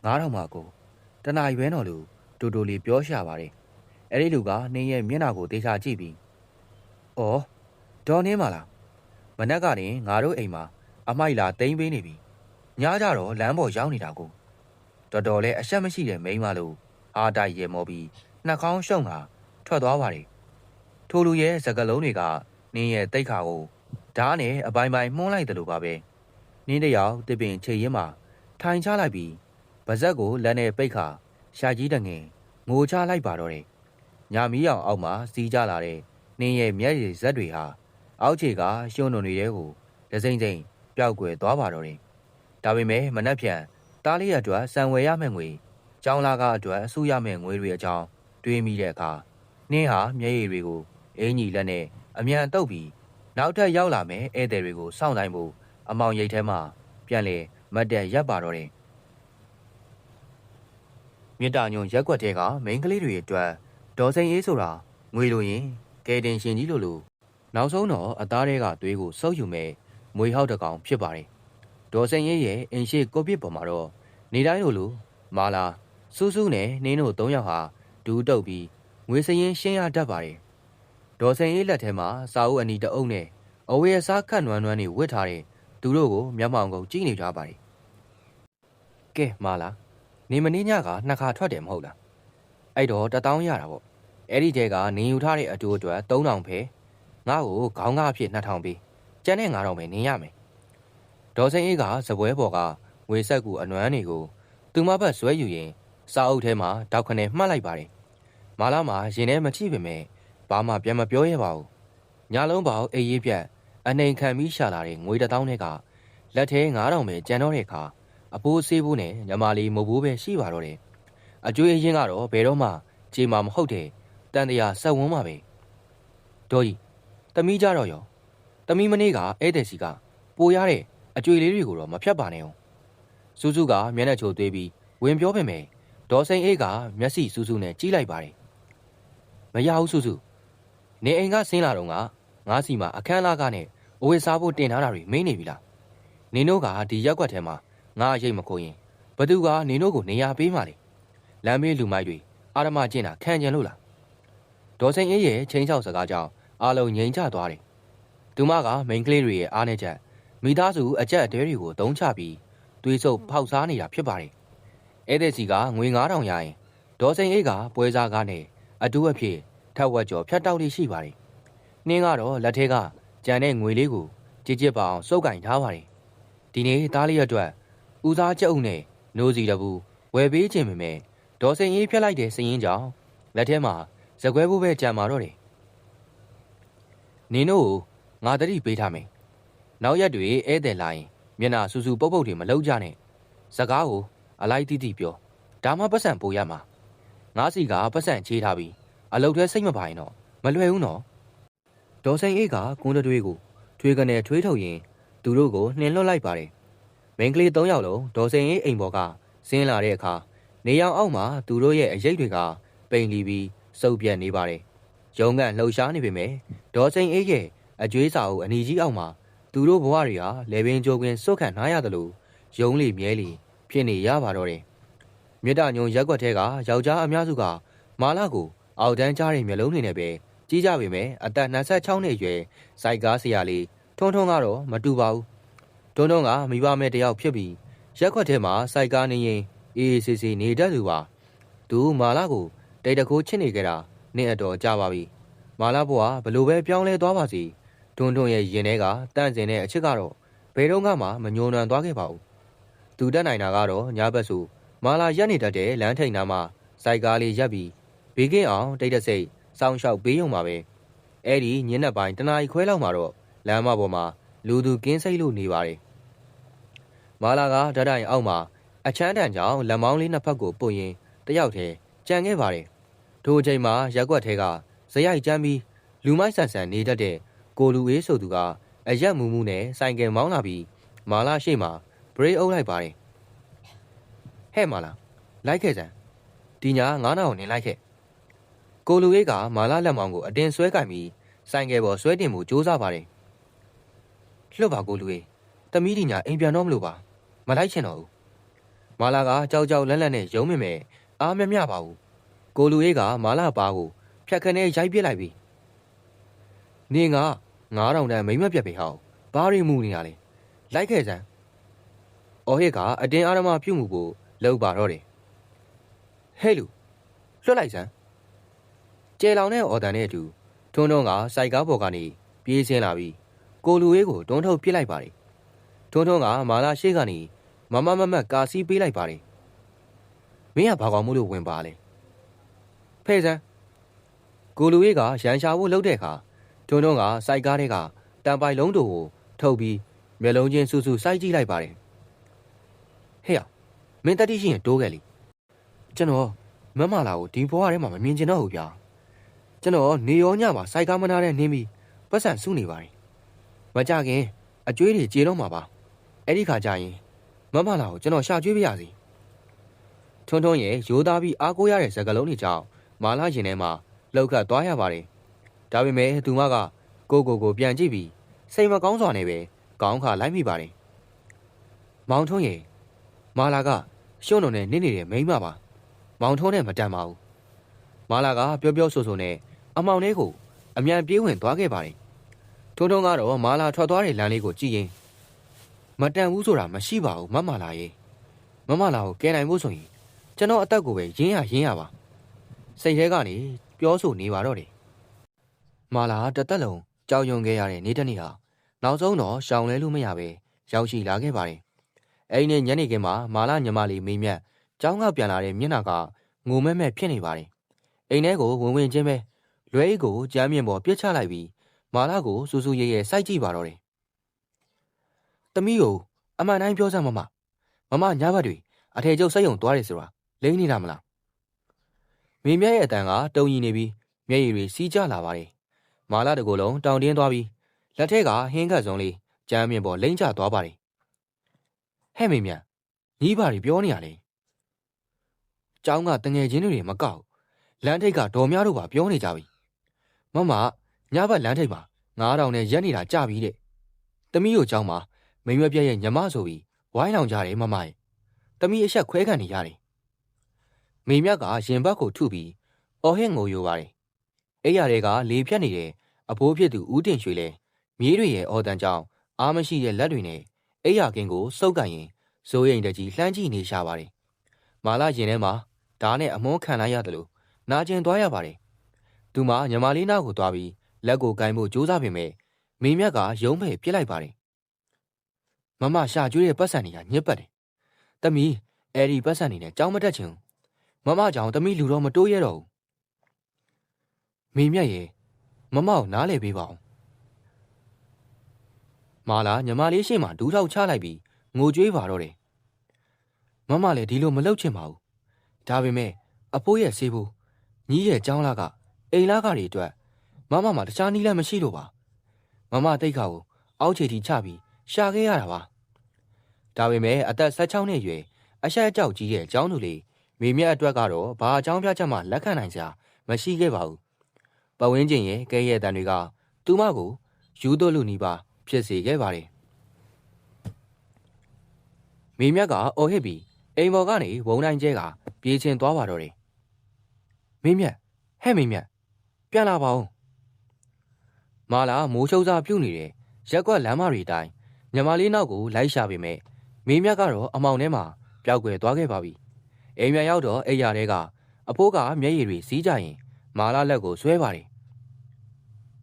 9000ပါကိုတနာရွဲတော်လူတူတူလေးပြောရှာပါတယ် အဲ့ဒီလူကနင်းရဲ့မျက်နှာကိုတေချာကြည့်ပြီးအော်ဒေါ်နင်းမလားမနက်ကတင်ငါတို့အိမ်မှာအမိုက်လာတိမ့်ပေးနေပြီညကြတော့လမ်းပေါ်ရောက်နေတာကိုတော်တော်လေးအဆက်မရှိတဲ့မိန်းမလို့အားတိုက်ရဲမောပြီးနှာခေါင်းရှုံကထွက်သွားပါတယ်ထိုလူရဲ့စကလုံးတွေကနင်းရဲ့တိတ်ခါကိုဓားနဲ့အပိုင်းပိုင်းမှုန်းလိုက်တယ်လို့ပါပဲနင်းတယောက်တစ်ပင်ချေရင်မှာထိုင်ချလိုက်ပြီးပါဇက်ကိုလက်နဲ့ပိတ်ခါရှာကြီးတငင်ငိုချလိုက်ပါတော့တယ်ညာမီးအောင်အောက်မှာစီးကြလာတဲ့နင်းရဲ့မျက်ရည်ဇက်တွေဟာအောက်ခြေကရှုံးနုံတွေကိုဒစိမ့်စိမ့်ပျောက်ကွယ်သွားပါတော့တယ်ဒါပေမဲ့မနှက်ဖြန်တားလေးအတွက်စံဝယ်ရမယ့်ငွေကျောင်းလာကအတွက်အဆူရမယ့်ငွေတွေအကြောင်းတွေးမိတဲ့အခါနင်းဟာမျက်ရည်တွေကိုအင်းကြီးလက်နဲ့အမြန်တုပ်ပြီးနောက်ထပ်ရောက်လာမယ့်ဧည့်သည်တွေကိုစောင့်တိုင်းဖို့အမောင်ရိပ်ထဲမှာပြန်လေမတ်တက်ရပ်ပါတော့တယ်မြစ်တာညွန်ရက်ွက်တဲ့ကမိန်းကလေးတွေအတွက်ဒေါ်စိန်အေးဆိုတာငွေလိုရင်ကဲတင်ရှင်ကြီးလိုနောက်ဆုံးတော့အသားတွေကသွေးကိုစုပ်ယူမဲ့မွေဟောက်တကောင်ဖြစ်ပါတယ်ဒေါ်စိန်အေးရဲ့အင်ရှိကိုပစ်ပေါ်မှာတော့နေတိုင်းလိုမာလာစူးစူးနဲ့နင်းတို့၃ယောက်ဟာဒူးတုပ်ပြီးငွေစရင်ရှင်းရတတ်ပါတယ်ဒေါ်စိန်အေးလက်ထဲမှာစာအုပ်အနီတအုပ်နဲ့အဝေးအစားခတ်နွမ်းနွမ်းတွေဝစ်ထားတဲ့သူတို့ကိုမျက်မှောင်ကုန်ကြည့်နေကြပါတယ်ကဲမာလာနေမင်းညကနှစ်ခါထွက်တယ်မဟုတ်လားအဲ့တော့1000ရတာပေါ့အဲ့ဒီတဲကနေယူထားတဲ့အတူအတွက်3000ဖဲငါ့ကိုခေါင်းကားအဖြစ်2000ပေးကျန်တဲ့9000ပဲနေရမယ်ဒေါ်စိန်အေးကစပွဲပေါ်ကငွေဆက်ကူအနွမ်းတွေကိုသူမဘက်ဆွဲယူရင်စာအုပ်ထဲမှာတောက်ခနဲ့မှတ်လိုက်ပါတယ်မာလာမှာရင်ထဲမချိပေမဲ့ဘာမှပြန်မပြောရပါဘူးညလုံးပေါင်းအေးရေးပြတ်အနေခံပြီးရှာလာတဲ့ငွေ1000နဲ့ကလက်ထဲ9000ပဲကျန်တော့တဲ့အခါအပိုးဆေးဘူးနဲ့ညမလေးမဟုတ်ဘူးပဲရှိပါတော့တယ်အကျွေးအရင်ကတော့ဘယ်တော့မှကြေမာမဟုတ်တဲ့တန်တရာဆက်ဝန်းမှာပဲဒေါ်ကြီးတမီးကြတော့ရောတမီးမနေ့ကဧည့်သည်စီကပိုရတဲ့အကျွေးလေးတွေကိုတော့မဖြတ်ပါနဲ့အောင်စူးစူးကမျက်နှာချိုသွေးပြီးဝင်ပြောပေမဲ့ဒေါ်စိန်အေးကမျက်စိစူးစူးနဲ့ကြီးလိုက်ပါတယ်မရဘူးစူးစူးနေအိမ်ကဆင်းလာတော့ငါစီမှာအခန်းလာကနဲ့အဝေးစားဖို့တင်ထားတာတွေမင်းနေပြီလားနင်တို့ကဒီရက်ွက်ထဲမှာငါရိတ်မခိုးရင်ဘသူကနင်တို့ကိုနေရာပေးမှလေလမ်းမေးလူမိုက်တွေအာရမကျင့်တာခံကြင်လို့လားဒေါ်စိန်အေးရဲ့ချင်းချောက်စကားကြောင့်အားလုံးငြိမ်ချသွားတယ်သူမကမိန်းကလေးတွေရဲ့အားနဲ့ချက်မိသားစုအကြက်အတဲတွေကိုတုံးချပြီးသွေးဆုပ်ဖောက်စားနေတာဖြစ်ပါတယ်ဧည့်သည်စီကငွေ9000ရရင်ဒေါ်စိန်အေးကပွဲစားကားနဲ့အတူအဖြစ်ထက်ဝက်ကျော်ဖြတ်တောက်လေးရှိပါတယ်နှင်းကတော့လက်ထဲကကြံတဲ့ငွေလေးကိုကြစ်ကြစ်ပအောင်စုပ်ကင်ထားပါတယ်ဒီနေ့သားလေးအတွက်ဦးစားကြက်အုပ်နဲ့နိုးစီတပူဝယ်ပေးခြင်းပေမဲ့ဒေါ်စိန်အေးဖြတ်လိုက်တဲ့စည်ရင်ကြောင့်လက်ထဲမှာဇကွဲဖို့ပဲကြံမာတော့တယ်နင်တို့ငါတတိပေးထားမယ်နောက်ရက်တွေဧည့်သည်လာရင်မျက်နှာစူးစူးပုတ်ပုတ်တွေမလုံးကြနဲ့စကားကိုအလိုက်တိတိပြောဒါမှပတ်စံပို့ရမှာငါစီကပတ်စံချေးထားပြီးအလုတ်ထဲစိတ်မပါရင်တော့မလွယ်ဘူးနော်ဒေါ်စိန်အေးကကွန်းတွေးကိုထွေးကနေထွေးထုတ်ရင်သူတို့ကိုနှင်လွတ်လိုက်ပါတယ်မိန်းကလေး3ယောက်လုံးဒေါ်စိန်အေးအိမ်ပေါ်ကဆင်းလာတဲ့အခါနေရောင်အောက်မှာသူတို့ရဲ့အရိပ်တွေကပိန်လီပြီးစုပ်ပြတ်နေပါတယ်ရုံးကန်လှုပ်ရှားနေပေမဲ့ဒေါ်စိန်အေးရဲ့အကျွေးစာအုပ်အနီကြီးအောက်မှာသူတို့ဘဝတွေဟာလေပင်ကြိုကွင်းစွတ်ခန့်ထားရတယ်လို့ယုံလီမြဲလီဖြစ်နေရပါတော့တယ်မြစ်တာညုံရက်ွက်ထဲကယောက်ျားအများစုကမာလာကိုအောက်တန်းကြားတဲ့မျက်လုံးတွေနဲ့ပဲကြီးကြပေမဲ့အသက်26နှစ်အရွယ်စိုက်ကားဆရာလေးထွန်းကတော့မတူပါဘူးထွန်းကမိဘမဲ့တယောက်ဖြစ်ပြီးရက်ွက်ထဲမှာစိုက်ကားနေရင်အေးအေးဆေးဆေးနေတတ်သူပါသူမာလာကိုတိတ်တခိုးချစ်နေကြတာနှစ်အတော်ကြာပါပြီမာလာဘွားဘလို့ပဲပြောင်းလဲသွားပါစီထွန်းရဲ့ရင်ထဲကတန့်စင်တဲ့အချစ်ကတော့ဘယ်တော့မှမညှိုးနှံသွားခဲ့ပါဘူးသူတက်နိုင်တာကတော့ညဘက်ဆိုမာလာရက်နေတတ်တဲ့လမ်းထိပ်နားမှာစိုက်ကားလေးရပ်ပြီးဘေးကင်းအောင်တိတ်တဆိတ်စောင်းလျှောက်ပေးရုံပါပဲအဲ့ဒီညနေပိုင်းတနာရီခွဲလောက်မှာတော့လမ်းမပေါ်မှာလူသူကင်းစိတ်လို့နေပါတယ်မာလာကဓာတ်တိုင်အောက်မှာအချမ်းတန်ကြောင်လက်မောင်းလေးနှစ်ဖက်ကိုပုတ်ရင်တယောက်တည်းကြံခဲ့ပါတယ်ထိုအချိန်မှာရက်ွက်ထဲကဇရိုက်ကျမ်းပြီးလူမိုက်ဆန်ဆန်နေတတ်တဲ့ကိုလူအေးဆိုသူကအရက်မူမူနဲ့ဆိုင်ကယ်မောင်းလာပြီးမာလာရှိမှဘရိတ်အုပ်လိုက်ပါတယ်ဟဲ့မာလာလိုက်ခဲ့စမ်းဒီညာ9000နေလိုက်ခဲ့ကိုလူအေးကမာလာလက်မောင်းကိုအတင်ဆွဲကင်ပြီးဆိုင်ကယ်ပေါ်ဆွဲတင်မှုစူးစမ်းပါတယ်လွတ်ပါကိုလူအေးတမီးဒီညာအိမ်ပြန်တော့မလို့ပါမလိုက်ချင်တော့ဘူးမာလာကကြောက်ကြောက်လန့်လန့်နဲ့ယုံမိမယ်အားမမျှပါဘူးကိုလူအေးကမာလာပါကို ဖြတ်ခနဲ့ရိုက်ပစ်လိုက်ပြီနေငါ9000တန်မိမ့်မပြတ်ပဲဟောက်ဘာတွေမူနေရလဲလိုက်ခဲ့စမ်းအော်ဟစ်ကအတင်းအာရမပြုတ်မှုကိုလောက်ပါတော့တယ်ဟဲ့လူလွတ်လိုက်စမ်းကျဲလောင်တဲ့အော်တန်နဲ့အတူထွန်းထွန်းကစိုက်ကားပေါ်ကနေပြေးဆင်းလာပြီးကိုလူရေးကိုတွန်းထုတ်ပစ်လိုက်ပါတယ်ထွန်းထွန်းကမာလာရှိကနေမမတ်ကာစီးပေးလိုက်ပါတယ်မင်းကဘာကောင်မှုလို့ဝင်ပါလဲဖဲ့စမ်းကိုလူရေးကရန်ရှာဖို့လှုပ်တဲ့အခါထွန်းထွန်းကစိုက်ကားတွေကတံပိုင်လုံးတို့ကိုထုတ်ပြီးမျက်လုံးချင်းဆူဆူစိုက်ကြည့်လိုက်ပါတယ်ဟဲ့မင်းတတိရှိရင်တိုးခဲ့လေကျွန်တော်မမလာကိုဒီဘဝထဲမှာမမြင်ချင်တော့ဘူးဗျာကျွန်တော်နေရောညမှာစိုက်ကားမနာတဲ့နင်းပြီးပတ်စံစုနေပါတယ်မကြခင်အကျွေးတွေကြေတော့မှာပါအဲ့ဒီခါကျရင်မမလာကိုကျွန်တော်ရှာကျွေးပြရစီထွန်းထွန်းရဲ့ရိုးသားပြီးအားကိုးရတဲ့စကားလုံးတွေကြောင့်မာလာရင်ထဲမှာလောက်ခတ်သွားရပါတယ်ဒါပေမဲ့သူမကကိုပြန်ကြည့်ပြီးစိတ်မကောင်းစွာနဲ့ပဲခေါင်းခါလိုက်မိပါတယ်မောင်ထွန်းရဲ့မာလာကရှုံးတော်နဲ့နင်းနေတဲ့မိန်းမပါမောင်ထွန်းနဲ့မတန်ပါဘူးမာလာကပြောဆိုနဲ့အမောင်လေးကိုအမြန်ပြေးဝင်သွားခဲ့ပါတယ်ထွန်းထွန်းကတော့မာလာထွက်သွားတဲ့လမ်းလေးကိုကြည့်ရင်မတန်ဘူးဆိုတာမရှိပါဘူးမလာရဲ့မလာကိုကဲနိုင်ဖို့ဆိုရင်ကျွန်တော်အသက်ကိုပဲရင်းရပါစိတ်ထဲကနေပြောဆိုနေပါတော့တယ်မာလာတသက်လုံးကြောက်ရွံ့ခဲ့ရတဲ့နေ့တစ်နေ့ဟာနောက်ဆုံးတော့ရှောင်လဲလို့မရပဲရောက်ရှိလာခဲ့ပါတယ်အဲ့ဒီညနေခင်းမှာမာလာညီမလေးမိမြတ်ကျောင်းကပြန်လာတဲ့မျက်နှာကငိုမဲ့ဖြစ်နေပါတယ်အိမ်ထဲကိုဝင်ချင်းပဲလွဲအိတ်ကိုကြမ်းမြင့်ပေါ်ပြစ်ချလိုက်ပြီးမာလာကိုစူးစူးရဲရဲစိုက်ကြည့်ပါတော့တယ်။သမီးကိုအမှန်တိုင်းပြောစမ်းမမညဘက်တွေအထည်ကျုပ်စိတ်ယုံသွားတယ်ဆိုတာလိမ့်နေတာမလား။မိမြတ်ရဲ့အတန်ကတုံရီနေပြီးမျက်ရည်တွေစီးကျလာပါတယ်။မာလာတကူလုံးတောင်တင်းသွားပြီးလက်ထက်ကဟင်းကတ်စုံလေးကြမ်းမြင့်ပေါ်လိမ့်ကျသွားပါတယ်။ဟဲ့မိမြတ်ညီးပါတွေပြောနေရလေ။ကျောင်းကတငယ်ချင်းတွေမကောက်လမ်းထိပ်ကဒေါ်များတို့ပါပြောနေကြပြီ။မညဘက်လမ်းထိပ်မှာ9000နဲ့ရက်နေတာကြပြီတဲ့။သမီးတို့ကျောင်းမှာမိမပြက်ရဲ့ညမဆိုပြီးဝိုင်းလောင်ကြတယ်မရဲ့။သမီးအဆက်ခွဲခံနေရတယ်။မိမြတ်ကရင်ဘတ်ကိုထုပြီးအော်ဟစ်ငိုယိုပါတယ်။အဲ့ရတွေကလေဖြတ်နေတဲ့အဖိုးဖြစ်သူဦးတင်ရွှေလဲမြေးတွေရဲ့အော်တန်ကြောင့်အားမရှိတဲ့လက်တွေနဲ့အဲ့ရကင်းကိုစုပ်ကန်ရင်ဇိုးရိမ်တကြီးလှမ်းကြည့်နေရှာပါတယ်။မာလာရင်ထဲမှာဓာတ်နဲ့အမုန်းခံလိုက်ရတယ်လို့နာကျင်သွားရပါတယ်။သူမညီမလေးနာကိုသွားပြီးလက်ကိုကိုင်းဖို့ကြိုးစားပေမဲ့မိမြတ်ကရုံးဖယ်ပြစ်လိုက်ပါတယ်။မရှာကျွေးတဲ့ပတ်စံတွေကညစ်ပတ်တယ်။သမီးအဲ့ဒီပတ်စံတွေနဲ့ကြောင်းမတက်ချင်ဘူး။ကြောင့်သမီးလူတော့မတိုးရတော့ဘူး။မိမြတ်ရဲ့ကိုနားလေပေးပါအောင်။မာလာညီမလေးရှေ့မှာဒူးထောက်ချလိုက်ပြီးငိုကြွေးပါတော့တယ်။လည်းဒီလိုမလုပ်ချင်ပါဘူး။ဒါပေမဲ့အဖိုးရဲ့ဆေးဖို့ညီးရဲ့ကျောင်းလာကအိမ်လာကတွေအတွက်မှာတခြားနည်းလည်းမရှိလို့ပါတိတ်ခါကိုအောက်ခြေထိချပြီးရှာခဲ့ရတာပါဒါပေမဲ့အသက်16နှစ်အရွယ်အဆက်အကြောက်ကြီးရဲ့ကျောင်းသူလေးမိမြတ်အတွက်ကတော့ဘာအကြောင်းပြချက်မှလက်ခံနိုင်စရာမရှိခဲ့ပါဘူးပဝင်းကျင်ရဲ့ကဲရဲ့တန်တွေကသူမကိုယူသွလူနီးပါဖြစ်စေခဲ့ပါတယ်မိမြတ်ကအော်ဟစ်ပြီးအိမ်ပေါ်ကနေဝုံတိုင်းကျဲကပြေးချင်သွားပါတော့တယ်မိမြတ်ဟဲ့မိမြတ်ပြန်လာပါဦးမာလာမိုးချုပ်စာပြုတ်နေတဲ့ရက်ကွက်လမ်းမတွေတိုင်းညီမလေးနောက်ကိုလိုက်ရှာပေမဲ့မိမြတ်ကတော့အမောင်ထဲမှာပျောက်ကွယ်သွားခဲ့ပါပြီအိမ်မြန်ရောက်တော့အိမ်ရထဲကအဖိုးကမျက်ရည်တွေစီးကြရင်မာလာလက်ကိုဆွဲပါတယ်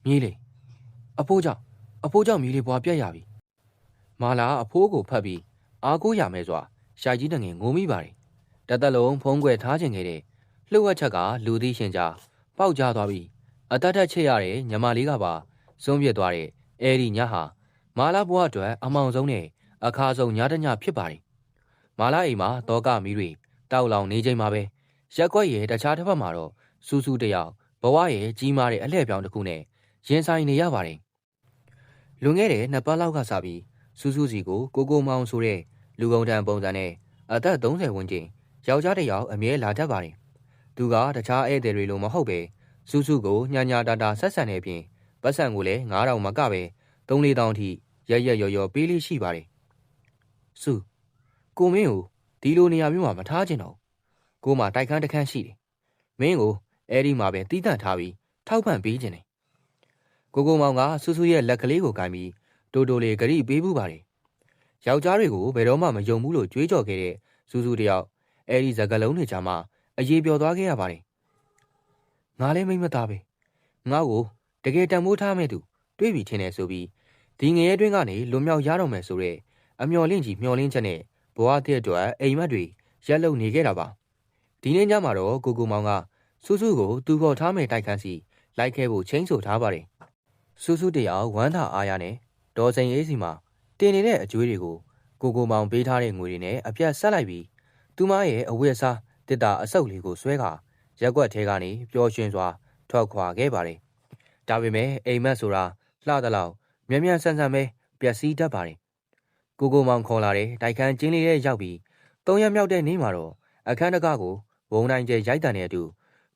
မြေးလေအဖိုးကြောင့်မြေးလေးဘွားပြက်ရပြီမာလာအဖိုးကိုဖတ်ပြီးအားကိုးရမယ်စွာရှာကြီးတငယ်ငိုမိပါတယ်တသက်လုံးဖုံးကွယ်ထားခြင်းခဲ့တဲ့လှုပ်ဝက်ချက်ကလူသိရှင်ကြားပေါက်ကြားသွားပြီးအတတ်တက်ချစ်ရတဲ့ညီမလေးကပါစွန့်ပစ်သွားတဲ့အဲဒီညဟာမာလာဘွားအတွက်အမောင်ဆုံးနဲ့အခါဆုံးညတညဖြစ်ပါတယ်မာလာအိမ်မှာတောကမီးတွေတောက်လောင်နေချိန်မှာပဲရက်ကွက်ရဲ့တခြားတစ်ဖက်မှာတော့စူးစူးတယောက်ဘဝရဲ့ကြီးမားတဲ့အလှည့်ပြောင်းတစ်ခုနဲ့ရင်ဆိုင်နေရပါတယ်လွန်ခဲ့တဲ့2ပတ်လောက်ကစပြီးစူးစူးစီကိုမောင်ဆိုတဲ့လူကုန်တန်းပုံစံနဲ့အသက်30ဝန်းကျင်ယောက်ျားတစ်ယောက်အမြဲလာတတ်ပါတယ်သူကတခြားဧည့်သည်တွေလိုမဟုတ်ပဲစူးစူးကိုညာတာဆက်ဆံနေပြင်ပတ်စံကိုလည်း9000မကပဲ3-4တောင်ထိရက်ရော်ပေးလေးရှိပါတယ်စူကိုမင်းကိုဒီလိုနေရာမျိုးမှာမထားချင်တော့ကိုမှတိုက်ခန်းတစ်ခန်းရှိတယ်မင်းကို အဲဒီမှာပဲတီးတန့်ထားပြီးထောက်ပံ့ပေးခြင်းတယ်ကိုမောင်ကဆူဆူရဲ့လက်ကလေးကိုကင်ပြီးတိုတိုလေးဂရိပေးမှုပါတယ်ယောက်ျားတွေကိုဘယ်တော့မှမယုံဘူးလို့ကြွေးကြော်ခဲ့တဲ့ဆူဆူတယောက်အဲဒီစကားလုံးတွေကြားမှာအရေးပြောသွားခဲ့ရပါတယ်ငါလည်းမိမသားပဲငါ့ကိုတကယ်တန်ဖိုးထားမဲ့သူတွေးပြီးထင်တယ်ဆိုပြီးဒီငရဲတွင်းကနေလွန်မြောက်ရတော့မယ်ဆိုတဲ့အမျော်လင့်ကြီးမျော်လင့်ချက်နဲ့ဘဝတည့်အတွက်အိမ်မက်တွေရက်လုံနေခဲ့တာပါဒီနေ့ညမှာတော့ကိုမောင်ကဆူဆူကိုသူခေါ်ထားမဲ့တိုက်ခန်းစီလိုက်ခဲ့ဖို့ချိန်ဆိုထားပါတယ်ဆူဆူတယောက်ဝမ်းသာအားရနဲ့ဒေါ်စိန်အေးစီမှာတင်နေတဲ့အကျွေးတွေကိုမောင်ပေးထားတဲ့ငွေတွေနဲ့အပြတ်ဆက်လိုက်ပြီးသူမရဲ့အဝတ်အစားတစ်တာအဆုပ်လေးကိုဆွဲကာရက်ွက်ထဲကနေပျော်ရွှင်စွာထွက်ခွာခဲ့ပါတယ်ဒါပေမဲ့အိမ်မက်ဆိုတာလှသလောက်မြဆန်ဆန်ပဲပျက်စီးတတ်ပါတယ်ကိုမောင်ခေါ်လာတဲ့တိုက်ခန်းကျင်းလေးရဲ့ရောက်ပြီး၃ရက်မြောက်တဲ့နေ့မှာတော့အခန်းတကားကိုဝုံတိုင်းကျရိုက်တန်တဲ့အတူ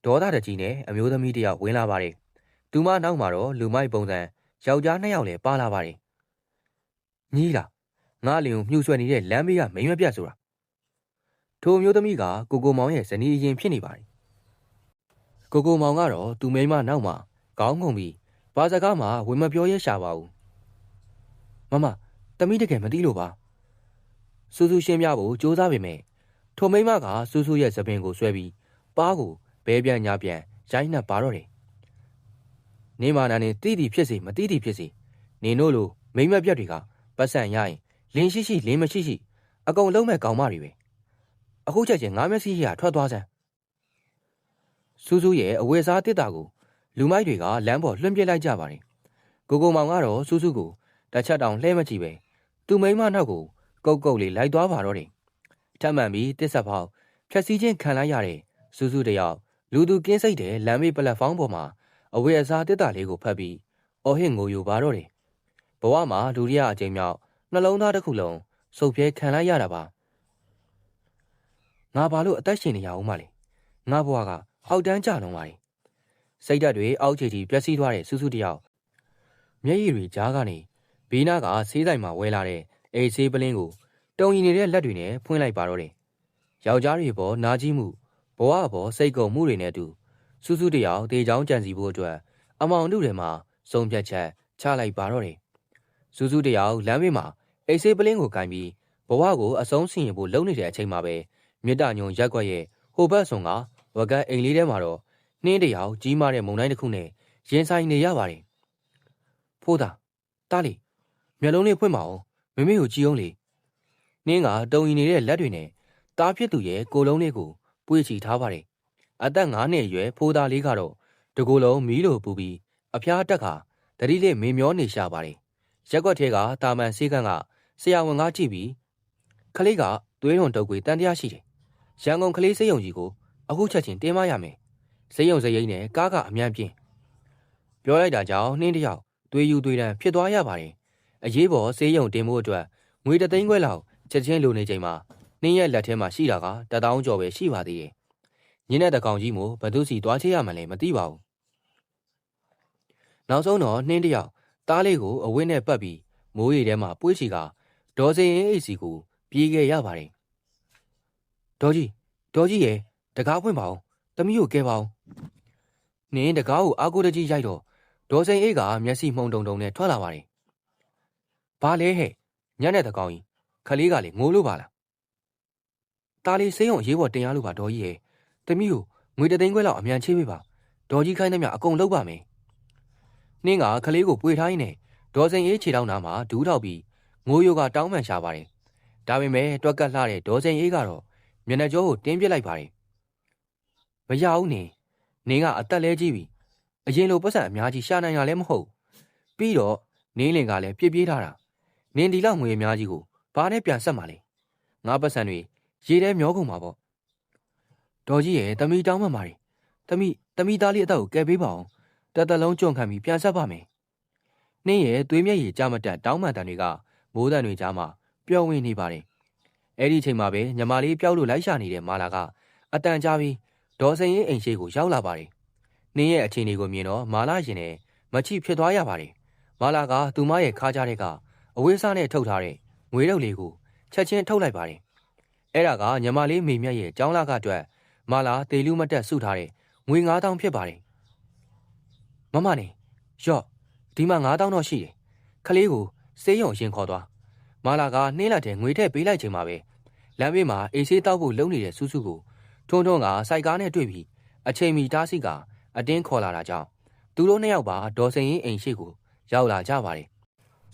ဒေါသတကြီးနဲ့အမျိုးသမီးတယောက်ဝင်လာပါတယ်သူမနောက်မှာတော့လူမိုက်ပုံစံယောက်ျား2ယောက်လည်းပါလာပါတယ်ညီးလားငါလင်ကိုမြှူဆွဲနေတဲ့လမ်းဘေးကမိမပြတ်ဆိုတာထိုမျိုးသမီးကကိုမောင်ရဲ့ဇနီးရင်ဖြစ်နေပါတယ်ကိုမောင်ကတော့သူမိမနောက်မှာခေါင်းငုံပြီးဘာစကားမှဝင်မပြောရဲရှာပါဘူးမမသမီးတကယ်မသိလို့ပါဆူဆူရှင်းပြဖို့စူးစမ်းပေမဲ့ထိုမိမကဆူဆူရဲ့သပင်ကိုဆွဲပြီးပါးကိုဘဲပြန်ညာပြန်ရိုက်နှက်ပါတော့တယ်နေမာနာနေတိတိဖြစ်စေမတိတိဖြစ်စေနေတို့လိုမိမပြတ်တွေကပတ်စံရရင်လင်းရှိရှိလင်းမရှိရှိအကုန်လုံးမဲ့ကောင်မတွေပဲအခုချက်ချင်းငါးမျက်စိရထွက်သွားစမ်းဆူဆူရဲ့အဝယ်စားတစ်တာကိုလူမိုက်တွေကလမ်းပေါ်လွှင့်ပစ်လိုက်ကြပါတယ်ကိုမောင်ကတော့ဆူဆူကိုတစ်ချက်တောင်လှဲမကြည့်ပဲသူမိမနောက်ကိုကုတ်လေးလိုက်သွားပါတော့တယ်ထပ်မှန်ပြီးတစ်ဆက်ပေါက်ဖြက်စီးချင်းခံလိုက်ရတဲ့ဆူဆူတယောက်လူသူကင်းစိတ်တဲ့လမ်းမေးပလက်ဖောင်းပေါ်မှာအဝယ်အစားတစ်တာလေးကိုဖတ်ပြီးအော်ဟစ်ငိုယိုပါတော့တယ်ဘဝမှာဒုတိယအကြိမ်မြောက်နှလုံးသားတစ်ခုလုံးစုပ်ပြဲခံလိုက်ရတာပါငါဘာလို့အသက်ရှင်နေရအောင်မလဲငါဘဝကအောက်တန်းကျလုံးပါလေစိတ်ဓာတ်တွေအောက်ခြေထိပျက်စီးသွားတဲ့ဆူဆူတယောက်မျက်ရည်တွေကြားကနေဘေးနားကဆေးဆိုင်မှာဝဲလာတဲ့အိတ်ဆေးပလင်းကိုတုံရင်နေတဲ့လက်တွေနဲ့ဖွင့်လိုက်ပါတော့တယ်ယောက်ျားတွေပေါ်နာကြီးမှုဘဝပေါ်စိတ်ကုန်မှုတွေနဲ့အတူဆူဆူတယောက်တေချောင်းကြံစီဖို့အတွက်အမောင်တို့ထဲမှာစုံဖြတ်ချက်ချလိုက်ပါတော့တယ်ဆူဆူတယောက်လမ်းဘေးမှာအိတ်ဆေးပလင်းကိုကင်ပြီးဘဝကိုအဆုံးစီရင်ဖို့လုပ်နေတဲ့အချိန်မှာပဲမြစ်တညုံရက်ွက်ရဲ့ဟိုဘက်ဆောင်ကဝကအိမ်လေးထဲမှာတော့နှင်းတယောက်ကြီးမားတဲ့မုံတိုင်းတစ်ခုနဲ့ရင်ဆိုင်နေရပါတယ်ဖိုးသားတားလီမျက်လုံးလေးဖွင့်ပါဦးမမေကိုကြည့်အောင်လေနှင်းကတုံရင်နေတဲ့လက်တွေနဲ့တားဖြစ်သူရဲ့ကိုယ်လုံးလေးကိုပွေ့ချီထားပါတယ်အသက်9နှစ်အရွယ်ဖိုးသားလေးကတော့တကူလုံးမီးလိုပူပြီးအဖျားတက်ခါတတိလေးမေမျောနေရှာပါတယ်ရက်ွက်ထဲကတာမန်စေးကန်းကဆရာဝန်ကကြည့်ပြီးခလေးကသွေးထုံတုပ်ကွေတန်တရားရှိတယ်ရန်ကုန်ကလေးစေးရုံကြီးကိုအခုချက်ချင်းတင်းမရမယ်စေးရုံစရိတ်နဲ့ကားကအမြန်ပြင်းပြောလိုက်တာကြောင့်နှင်းတယောက်သွေးယူသွေးတန်းဖြစ်သွားရပါတယ်အရေးပေါ်စေးရုံတင်ဖို့အတွက်ငွေ3သိန်းခွဲလောက်ချက်ချင်းလိုနေချိန်မှာနှင်းရဲ့လက်ထဲမှာရှိတာက1000ကျော်ပဲရှိပါသေးတယ်ညင်းတဲ့တကောင်ကြီးမို့ဘသူစီသွားချရမှလည်းမသိပါဘူးနောက်ဆုံးတော့နှင်းတယောက်တားလေးကိုအဝင်းနဲ့ပတ်ပြီးမိုးရီထဲမှာပွေးချီကဒေါ်စင်ရင်အိတ်စီကိုပြေးခဲ့ရပါတယ်ဒေါ်ကြီးရဲ့တကားဖွင့်ပါအောင်သမီးကိုကဲပါအောင်နင်းတကားကိုအာကိုတကြီးရိုက်တော့ဒေါ်စိန်အေးကမျက်စိမှုံတုံတုံနဲ့ထွက်လာပါတယ်ဘာလဲဟဲ့ညနဲ့တကောင်ကြီးခလေးကလေငိုလို့ပါလားတားလေးစိမ်းအောင်ရေးပေါ်တင်ရလို့ပါဒေါ်ကြီးရဲ့သမီးကိုငွေ3သိန်းခွဲလောက်အမြန်ချေးပေးပါဒေါ်ကြီးခိုင်းသမျှအကုန်လုပ်ပါမယ်နင်းကခလေးကိုပွေထားရင်းနဲ့ဒေါ်စိန်အေးခြေထောက်နာမှာဒူးထောက်ပြီးငိုယိုကတောင်းပန်ရှာပါတယ်ဒါပေမဲ့တွက်ကတ်လှတဲ့ဒေါ်စိန်အေးကတော့မျက်နှာကျောကိုတင်းပြစ်လိုက်ပါတယ်မရဘူးနင်းကအသက်လဲကြီးပြီအရင်လိုပတ်စံအများကြီးရှာနိုင်ရလဲမဟုတ်ပြီးတော့နင်းလင်ကလည်းပြစ်ပြေးထားတာနင်းဒီလောက်ငွေအများကြီးကိုဘာနဲ့ပြန်ဆက်မှာလဲငါပတ်စံတွေရေထဲမျောကုန်မှာပေါ့ဒေါ်ကြီးရဲ့သမီးတောင်းမှမာတယ်သမီးသားလေးအသက်ကိုကယ်ပေးပါအောင်တလုံးကြုံခံပြီးပြန်ဆက်ပါမယ်နင်းရဲ့သွေးမျက်ရည်ကြမတက်တောင်းမှန်တန်တွေကမိုးတန်တွေကြားမှာပျော်ဝင်နေပါတယ်အဲ့ဒီအချိန်မှာပဲညီမလေးပျောက်လို့လိုက်ရှာနေတဲ့မာလာကအတန်ကြားပြီးဒေါ်စိန်ရင်အိမ်ရှိကိုရောက်လာပါတယ်နင်းရဲ့အခြေအနေကိုမြင်တော့မာလာရင်နဲ့မချိဖြစ်သွားရပါတယ်မာလာကသူမရဲ့ခါးကြားထဲကအဝေးစားနဲ့ထုတ်ထားတဲ့ငွေတုပ်လေးကိုချက်ချင်းထုတ်လိုက်ပါတယ်အဲ့ဒါကညီမလေးမိမြတ်ရဲ့ကျောင်းလာကအတွက်မာလာတေလူမတက်စုထားတဲ့ ငွေ9000ဖြစ်ပါတယ်မမနေရော့ဒီမှာ9000တော့ရှိတယ်ခလေးကိုစေးရုံအရင်ခေါ်သွားမာလာကနှင်းလက်တဲ့ငွေထည့်ပေးလိုက်ချိန်မှာပဲလမ်းဘေးမှာအေးဆေးတောက်ဖို့လုံနေတဲ့စူးစူးကိုထုံထုံကစိုက်ကားနဲ့တွေ့ပြီးအချိန်မီတားဆီကအတင်းခေါ်လာတာကြောင့်သူတို့နှစ်ယောက်ပါဒေါ်စိန်ရင်အိမ်ရှိကိုရောက်လာကြပါတယ်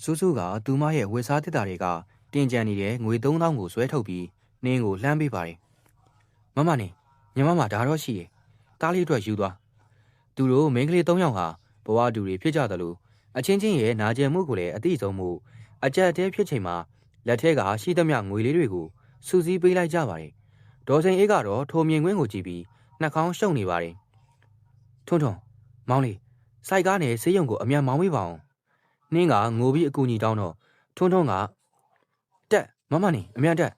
စူးစူးကသူမရဲ့ဝက်စားတစ်တာတွေကတင်ကြံနေတဲ့ငွေ3000ကိုဆွဲထုတ်ပြီးနှင်းကိုလှမ်းပေးပါတယ်မမနေညီမမဒါတော့ရှိတယ်တားလေးအတွက်ယူသွားသူတို့မိန်းကလေး3ယောက်ဟာဘဝတူတွေဖြစ်ကြသလိုအချင်းချင်းရဲ့နာကျင်မှုကိုလည်းအသိဆုံးမှုအကြက်တဲဖြစ်ချိန်မှာလက်ထက်ကရှိသမျှငွေလေးတွေကိုစူးစီးပေးလိုက်ကြပါတယ်ဒေါ်စိန်အေးကတော့ထိုမြင်ကွင်းကိုကြည့်ပြီးနှာခေါင်းရှုပ်နေပါတယ်ထွန်းထွန်းမောင်လေးစိုက်ကားနဲ့ဆေးရုံကိုအမြန်မောင်းပေးပါအောင်နှင်းကငိုပြီးအကူကြီးတောင်းတော့ထွန်းထွန်းကတက်မမနေအမြန်တက်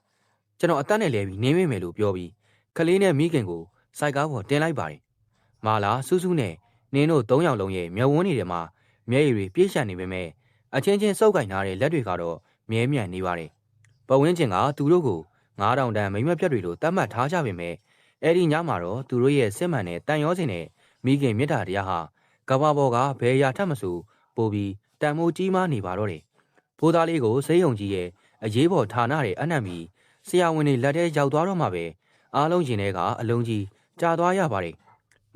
ကျွန်တော်အသက်နဲ့လဲပြီးနေမိမယ်လို့ပြောပြီးခလေးနဲ့မိခင်ကိုစိုက်ကားပေါ်တင်လိုက်ပါတယ်မာလာစူးစူးနဲ့နင်းတို့3ယောက်လုံးရဲ့မျက်ဝန်းတွေမှာမျက်ရည်တွေပြေးရှံနေပေမဲ့အချင်းချင်းစုပ်ကင်ထားတဲ့လက်တွေကတော့မြဲမြံနေပါတယ်ပဝင်းကျင်ကသူတို့ကို9000တန်မိမပြတ်တွေလိုတတ်မှတ်ထားကြပေမဲ့အဲ့ဒီညမှာတော့သူတို့ရဲ့စစ်မှန်တဲ့တန်ရောစင်နဲ့မိခင်မြတ်တာတရားဟာကဘာပေါ်ကဘယ်ရာထက်မဆိုပိုပြီးတန်မိုးကြီးမားနေပါတော့တယ်ဘိုးသားလေးကိုစေးရုံကြီးရဲ့အရေးပေါ်ဌာနရဲ့အနံ့မီဆရာဝန်တွေလက်ထဲရောက်သွားတော့မှပဲအားလုံးရင်ထဲကအလုံးကြီးကြာသွားရပါတယ်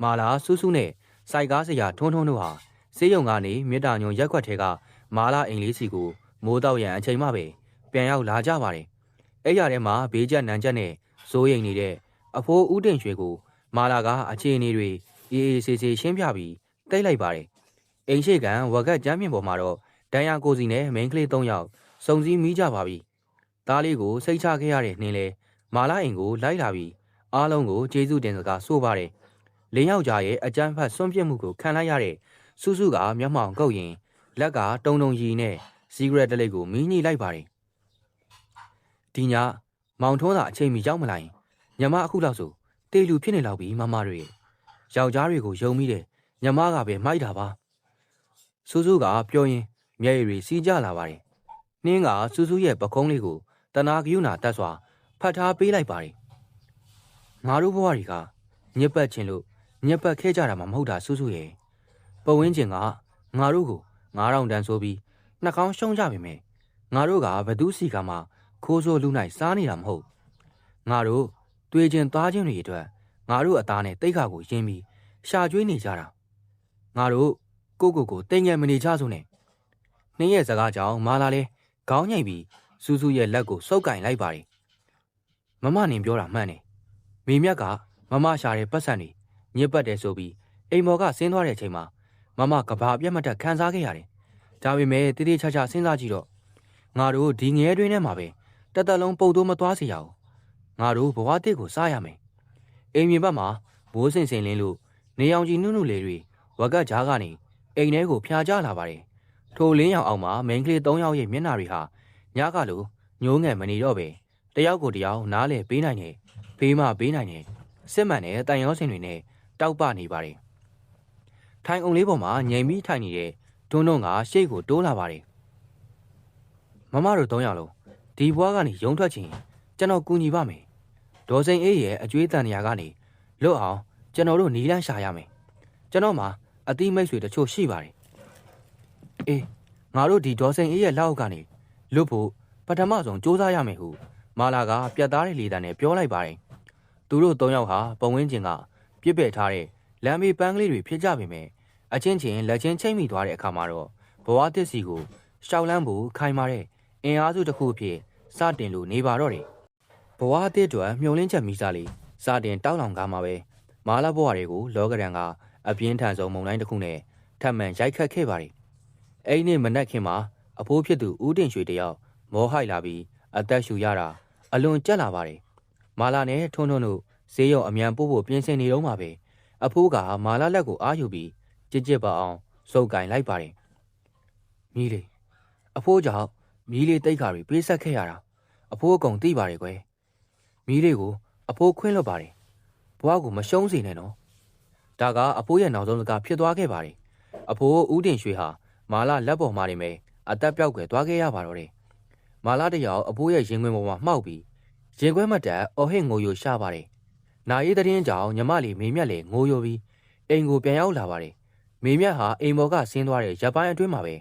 မာလာစူးစူးနဲ့စိုက်ကားဆရာထွန်းထွန်းတို့ဟာစေးရုံကနေမြတ်တာညုံရက်ခွက်ထဲကမာလာအိမ်လေးစီကိုမိုးတော့ရန်အချိန်မှပဲပြန်ရောက်လာကြပါတယ်အဲ့ရထဲမှာဘေးကျနန်းချက်နဲ့စိုးရိမ်နေတဲ့အဖိုးဦးတင်ရွှေကိုမာလာကအခြေအနေတွေအေးအေးဆေးဆေးရှင်းပြပြီးတိတ်လိုက်ပါတယ်အိမ်ရှိကန်ဝက်ကတ်ကျမ်းပြင်ပေါ်မှာတော့ဒန်ယာကိုစီနဲ့မိန်းကလေး3ယောက်စုံစည်းမိကြပါပြီသားလေးကိုစိတ်ချခဲ့ရတဲ့နှင်းလဲမာလာအိမ်ကိုလိုက်လာပြီးအားလုံးကိုကျေးဇူးတင်စကားဆိုပါတယ်လင်းယောက်ျားရဲ့အကြမ်းဖက်ဆွန့်ပစ်မှုကိုခံလိုက်ရတဲ့စူးစူးကမျက်မှောင်ကုတ်ရင်လက်ကတုံတုံရီနဲ့စီဂရက်တလိပ်ကိုမီးညှိလိုက်ပါတယ်ဒီညမောင်ထွန်းသာအချိန်မီရောက်မလာရင်ညမအခုလောက်ဆိုတေလူဖြစ်နေလောက်ပြီမမတို့ရဲ့ယောက်ျားတွေကိုယုံမိတယ်ညမကပဲမိုက်တာပါစူးစူးကပြောရင်းမျက်ရည်တွေစီးကျလာပါတယ်နှင်းကစူးစူးရဲ့ပကုံးလေးကိုတနာကယူနာတက်စွာဖတ်ထားပေးလိုက်ပါတယ်ငါတို့ဘဝတွေကညစ်ပတ်ခြင်းလို့ညစ်ပတ်ခဲ့ကြတာမှမဟုတ်တာစူးစူးရဲ့ပဝင်းကျင်ကငါတို့ကို9000တန်ဆိုပြီးနှာခေါင်းရှုံးကြပြီမယ်ငါတို့ကဘသူစီကမှခိုးဆိုးလူနိုင်စားနေတာမဟုတ်ငါတို့တွေးခြင်းသားခြင်းတွေအတွက်ငါတို့အသားနဲ့တိတ်ခါကိုရင်းပြီးရှာကျွေးနေကြတာငါတို့ကိုတိတ်ငယ်မနေကြစို့နဲ့နှင်းရဲ့စကားကြောင့်မာလာလဲခေါင်းညိတ်ပြီးစူးစူးရဲ့လက်ကိုစုပ်ကင်လိုက်ပါတယ်မမနင်ပြောတာမှန်တယ်မိမြတ်ကမမရှာတဲ့ပတ်စံတွေညစ်ပတ်တယ်ဆိုပြီးအိမ်မော်ကဆင်းသွားတဲ့အချိန်မှာမမကဘာပြတ်မတက်ခံစားခဲ့ရတယ်ဒါပေမဲ့တိတိကျကျစဉ်းစားကြည့်တော့ငါတို့ဒီငဲတွင်းထဲမှာပဲတသက်လုံးပုတ်တော့မသွားစေရအောင်ငါတို့ဘဝတစ်ကိုစားရမယ်အိမ်မြေဘက်မှာမိုးစင်စင်လင်းလို့နေအောင်ကြီးနုနုလေးတွေဝက်ကကြားကနေအိမ်ထဲကိုဖျာကျလာပါတယ်ထိုလင်းရောင်အောင်မှာမိန်းကလေး3ယောက်ရဲ့မျက်နှာတွေဟာညကလိုညိုးငယ်မနေတော့ပဲတယောက်ကိုတယောက်နားလေပေးနိုင်တယ်ဖေးမပေးနိုင်တယ်စစ်မှန်တဲ့တန်ရောစင်တွေနဲ့တောက်ပနေပါတယ်ထိုင်အောင်လေးပေါ်မှာငြိမ်ပြီးထိုင်နေတဲ့တွန်းတွန်းကရှေ့ကိုတိုးလာပါတယ်မမတို့3ယောက်လုံးဒီဘွားကနေရုံထွက်ချင်ကျွန်တော်ကူညီပါမယ်ဒေါ်စိန်အေးရဲ့အကျွေးတန်နေရာကနေလွတ်အောင်ကျွန်တော်တို့နီးလန်းရှာရမယ်ကျွန်တော်မှာအတိမိတ်ဆွေတချို့ရှိပါတယ်အေးငါတို့ဒီဒေါ်စိန်အေးရဲ့လက်အောက်ကနေလွတ်ဖို့ပထမဆုံးစူးစမ်းရမယ်ဟုမာလာကပြတ်သားတဲ့လေတံနဲ့ပြောလိုက်ပါတယ်သူတို့3ယောက်ဟာပဝင်းကျင်ကပြစ်ပယ်ထားတဲ့လမ်းမေးပန်းကလေးတွေဖြစ်ကြပေမဲ့အချင်းချင်းလက်ချင်းချိတ်မိသွားတဲ့အခါမှာတော့ဘဝတစ်စီကိုရှောက်လန်းဖို့ခိုင်မာတဲ့အင်အားစုတစ်ခုအဖြစ်စတင်လို့နေပါတော့တယ်ဘဝတစ်အတွက်မျောလင်းချက်မိစားလေးစတင်တောက်လောင်ကားမှာပဲမာလာဘဝတွေကိုလောကရန်ကအပြင်းထန်ဆုံးမုံတိုင်းတစ်ခုနဲ့ထပ်မံရိုက်ခတ်ခဲ့ပါတယ်အဲ့ဒီနေ့မနက်ခင်းမှာအဖိုးဖြစ်သူဦးတင်ရွှေတယောက်မောဟိုက်လာပြီးအသက်ရှူရတာအလွန်ကြက်လာပါတယ်မာလာနဲ့ထွန်းထွန်းတို့ဈေးရုံအမြန်ပို့ဖို့ပြင်ဆင်နေတော့မှာပဲအဖိုးကမာလာလက်ကိုအားယူပြီးကြစ်ကြစ်ပါအောင်စုပ်ကင်လိုက်ပါတယ်မီးလေးအဖိုးကြောင့်မီးလေးတိတ်ခါတွေပေးဆက်ခဲ့ရတာအဖိုးအကုန်သိပါတယ်ကွယ်မီးလေးကိုအဖိုးခွင်းလွတ်ပါတယ်ဘွားကိုမရှုံးစေနဲ့နော်ဒါကအဖိုးရဲ့နောက်ဆုံးစကားဖြစ်သွားခဲ့ပါတယ်အဖိုးဦးတင်ရွှေဟာမာလာလက်ပေါ်မှာနေမယ်အသက်ပြောက်ွယ်သွားခဲ့ရပါတော့တယ်မာလာတယောက်အဖိုးရဲ့ရင်ခွင်ပေါ်မှာမှောက်ပြီးရင်ခွဲမတက်အော်ဟစ်ငိုယိုရှာပါတယ်နာရီသတင်းကြောင့်ညီမလေးမေမြတ်လည်းငိုယိုပြီး အိမ်ကိုပြန်ရောက်လာပါတယ်မေမြတ်ဟာအိမ်ပေါ်ကဆင်းသွားတဲ့ရပ်ပိုင်းအတွင်းမှာပဲ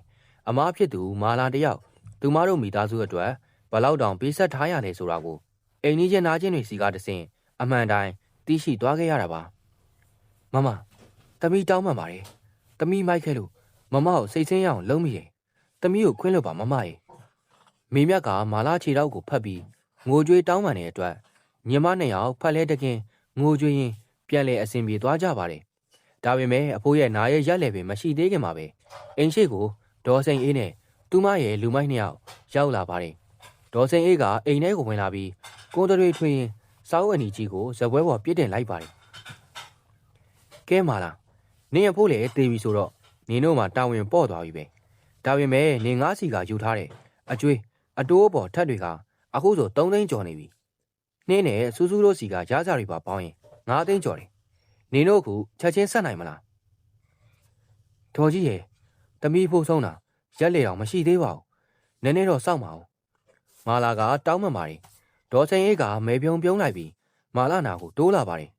အမားဖြစ်သူမာလာတယောက်သူမတို့မိသားစုအတွက်ဘလောက်တောင်ပေးဆက်ထားရလဲဆိုတာကိုအိမ်ကြီးချင်းနားချင်းတွေစီကတဆင်အမှန်တိုင်းသိရှိသွားခဲ့ရတာပါမမသမီးတောင်းပန်ပါတယ်သမီးမိုက်ခဲ့လို့မမကိုစိတ်ဆင်းရအောင်လုံးမိတယ်သမီးကိုခွင့်လွှတ်ပါမမရေမေမြတ်ကမာလာခြေထောက်ကိုဖတ်ပြီးငိုကြွေးတောင်းပန်တဲ့အတွက်ညီမနှစ်ယောက်ဖက်လဲတကင်းငိုကြွေးရင်းပြန်လဲအဆင်ပြေသွားကြပါတယ်ဒါပေမဲ့အဖိုးရဲ့နားရဲ့ရက်လေပင်မရှိသေးခင်မှာပဲအိမ်ရှိကိုဒေါ်စိန်အေးနဲ့သူမရဲ့လူမိုက်နှစ်ယောက်ရောက်လာပါတယ်ဒေါ်စိန်အေးကအိမ်ထဲကိုဝင်လာပြီးကိုယ်တွေထွေးရင်စောင်းအနီကြီးကိုဇပွဲပေါ်ပြစ်တင်လိုက်ပါတယ်ကဲမာလာနင်အဖိုးလည်းတေးပြီဆိုတော့နင်တို့မှတာဝန်ပေါ့သွားပြီပဲဒါပေမဲ့နင်ငါးစီကယူထားတဲ့အကျွေးအတိုးပေါ်ထက်တွေကအခုဆို3သိန်းကျော်နေပြီနှင်းနဲ့စူးစူးတို့စီကရားစားတွေပါပေါင်းရင်9သိန်းကျော်တယ်နင်တို့ကချက်ချင်းဆက်နိုင်မလားဒေါ်ကြီးရဲ့တမီးဖို့ဆုံးတာရက်လေတော့မရှိသေးပါဘူးနည်းနည်းတော့စောင့်ပါဦးမာလာကတောင်းပန်ပါတယ်ဒေါ်စိန်အေးကမဲပြုံလိုက်ပြီးမာလာနာကိုတိုးလာပါတယ်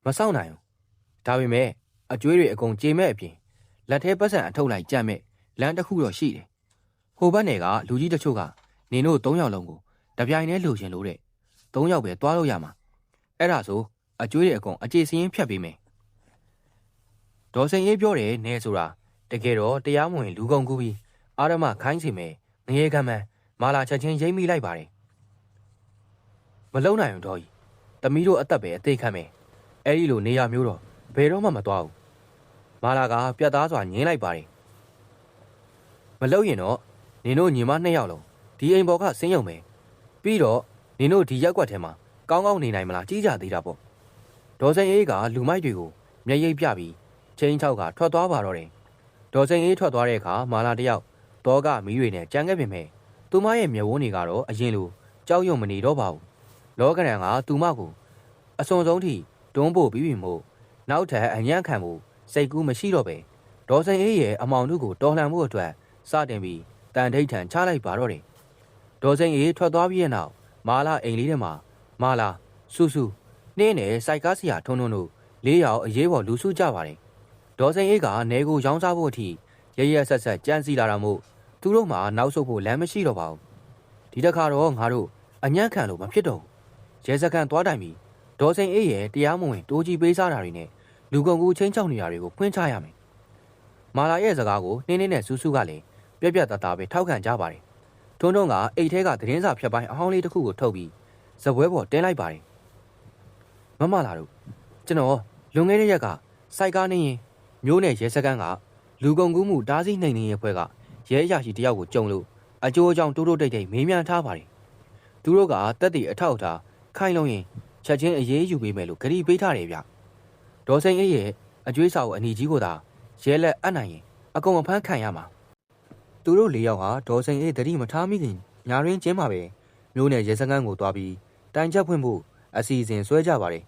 မစောင့်နိုင်ဘူးဒါပေမဲ့အကျွေးတွေအကုန်ကြေမဲ့အပြင်လက်ထဲပတ်စံအထုတ်လိုက်ကြက်မဲ့လမ်းတစ်ခုတော့ရှိတယ်ဟိုဘက်နယ်ကလူကြီးတချို့ကနင်တို့3ယောက်လုံးကိုတပြိုင်တည်းလှူရှင်လို့တဲ့3ယောက်ပဲသွားလို့ရမှာအဲ့ဒါဆိုအကျွေးတွေအကုန်အကျေစင်းဖြတ်ပေးမယ်ဒေါ်စိန်အေးပြောတယ်နဲဆိုတာတကယ်တော့တရားမဝင်လူကုန်ကူးပြီးအာရမခိုင်းစီမယ်ငရေကမ်းမန်းမာလာချက်ချင်းရိမ့်မိလိုက်ပါတယ်မလုံနိုင်ဘူးဒေါ်ကြီးတမီးတို့အသက်ပဲအသေးခံမယ်အဲ့ဒီလိုနေရမျိုးတော့ဘယ်တော့မှမသွားဘူးမာလာကပြတ်သားစွာငင်းလိုက်ပါတယ်မလုံရင်တော့နင်တို့ညီမ2ယောက်လုံးဒီအိမ်ပေါ်ကဆင်းရုံပဲပြီးတော့နင်တို့ဒီရက်ကွက်ထဲမှာကောင်းကောင်းနေနိုင်မလားကြီးကြသေးတာပေါ့ဒေါ်စိန်အေးကလူမိုက်တွေကိုမျက်ရည်ပြပြီးချင်းချောက်ကထွက်သွားပါတော့တယ်ဒေါ်စိန်အေးထွက်သွားတဲ့အခါမာလာတယောက်တောကမီးတွေနဲ့ကြမ်းခဲ့ပြင်မဲ့သူမရဲ့မျက်ဝန်းတွေကတော့အရင်လိုကြောက်ရွံ့မနေတော့ပါဘူးလောကရန်ကသူမကိုအစွန်ဆုံးထိတွန်းပို့ပြီးပြီမို့နောက်ထပ်အညံ့ခံမှုစိတ်ကူးမရှိတော့ပဲဒေါ်စိန်အေးရဲ့အမောင်တို့ကိုတော်လှန်မှုအတွက်စတင်ပြီးတန်ထိတ်ထန်ချလိုက်ပါတော့တယ်ဒေါ်စိန်အေးထွက်သွားပြီးတဲ့နောက်မာလာအိမ်လေးထဲမှာမာလာစူးစူးနှင်းနဲ့စိုက်ကားစရာထုံတို့4ယောက်အရေးပေါ်လူစုကြပါတယ်ဒေါ်စိန်အေးကနေကိုရောင်းစားဖို့အထိရရဆက်ဆက်ကြမ်းစီလာတာမို့သူတို့မှနောက်ဆုတ်ဖို့လမ်းမရှိတော့ပါဘူးဒီတစ်ခါတော့ငါတို့အညံ့ခံလို့မဖြစ်တော့ဘူးရဲစခန်းသွားတိုင်ပြီးဒေါ်စိန်အေးရဲ့တရားမဝင်တိုးကြီးပေးစားတာတွေနဲ့လူကုန်ကူချင်းချောက်နေတာတွေကိုဖွင့်ချရမယ်မာလာရဲ့စကားကိုနှင်းနဲ့စူးစူးကလည်းပြက်ပြက်တသားပဲထောက်ခံကြပါတယ်ထုံးကအိတ်ထဲကသတင်းစာဖြတ်ပိုင်းအဟောင်းလေးတစ်ခုကိုထုတ်ပြီးဇပွဲပေါ်တင်းလိုက်ပါတယ်မမလာတို့ကျွန်တော်လွန်ခဲ့တဲ့ရက်ကစိုက်ကားနေရင်မျိုးနဲ့ရဲစခန်းကလူကုန်ကူးမှုတားဆီးနှိမ်နှင်းရေးအဖွဲ့ကရဲအရာရှိတယောက်ကိုကြုံလို့အကျိုးအကြောင်းတိုးတိုးတိတ်တိတ်မေးမြန်းထားပါတယ်သူတို့ကတက်တီအထောက်အထားခိုင်းလုံးရင်ချက်ချင်းအရေးယူပေးမယ်လို့ဂရီပေးထားတယ်ဗျဒေါ်စိန်အေးရဲ့အကျွေးစာကိုအနီကြီးကိုသာရဲလက်အပ်နိုင်ရင်အကုန်အဖမ်းခံရမှာသူတို့4ယောက်ဟာဒေါ်စိန်အေးတတိမထားမိခင်ညာရင်းကျင်းမှာပဲမျိုးနဲ့ရဲစခန်းကိုသွားပြီးတိုင်ချက်ဖွင့်ဖို့အစီအစဉ်ဆွဲကြပါတယ်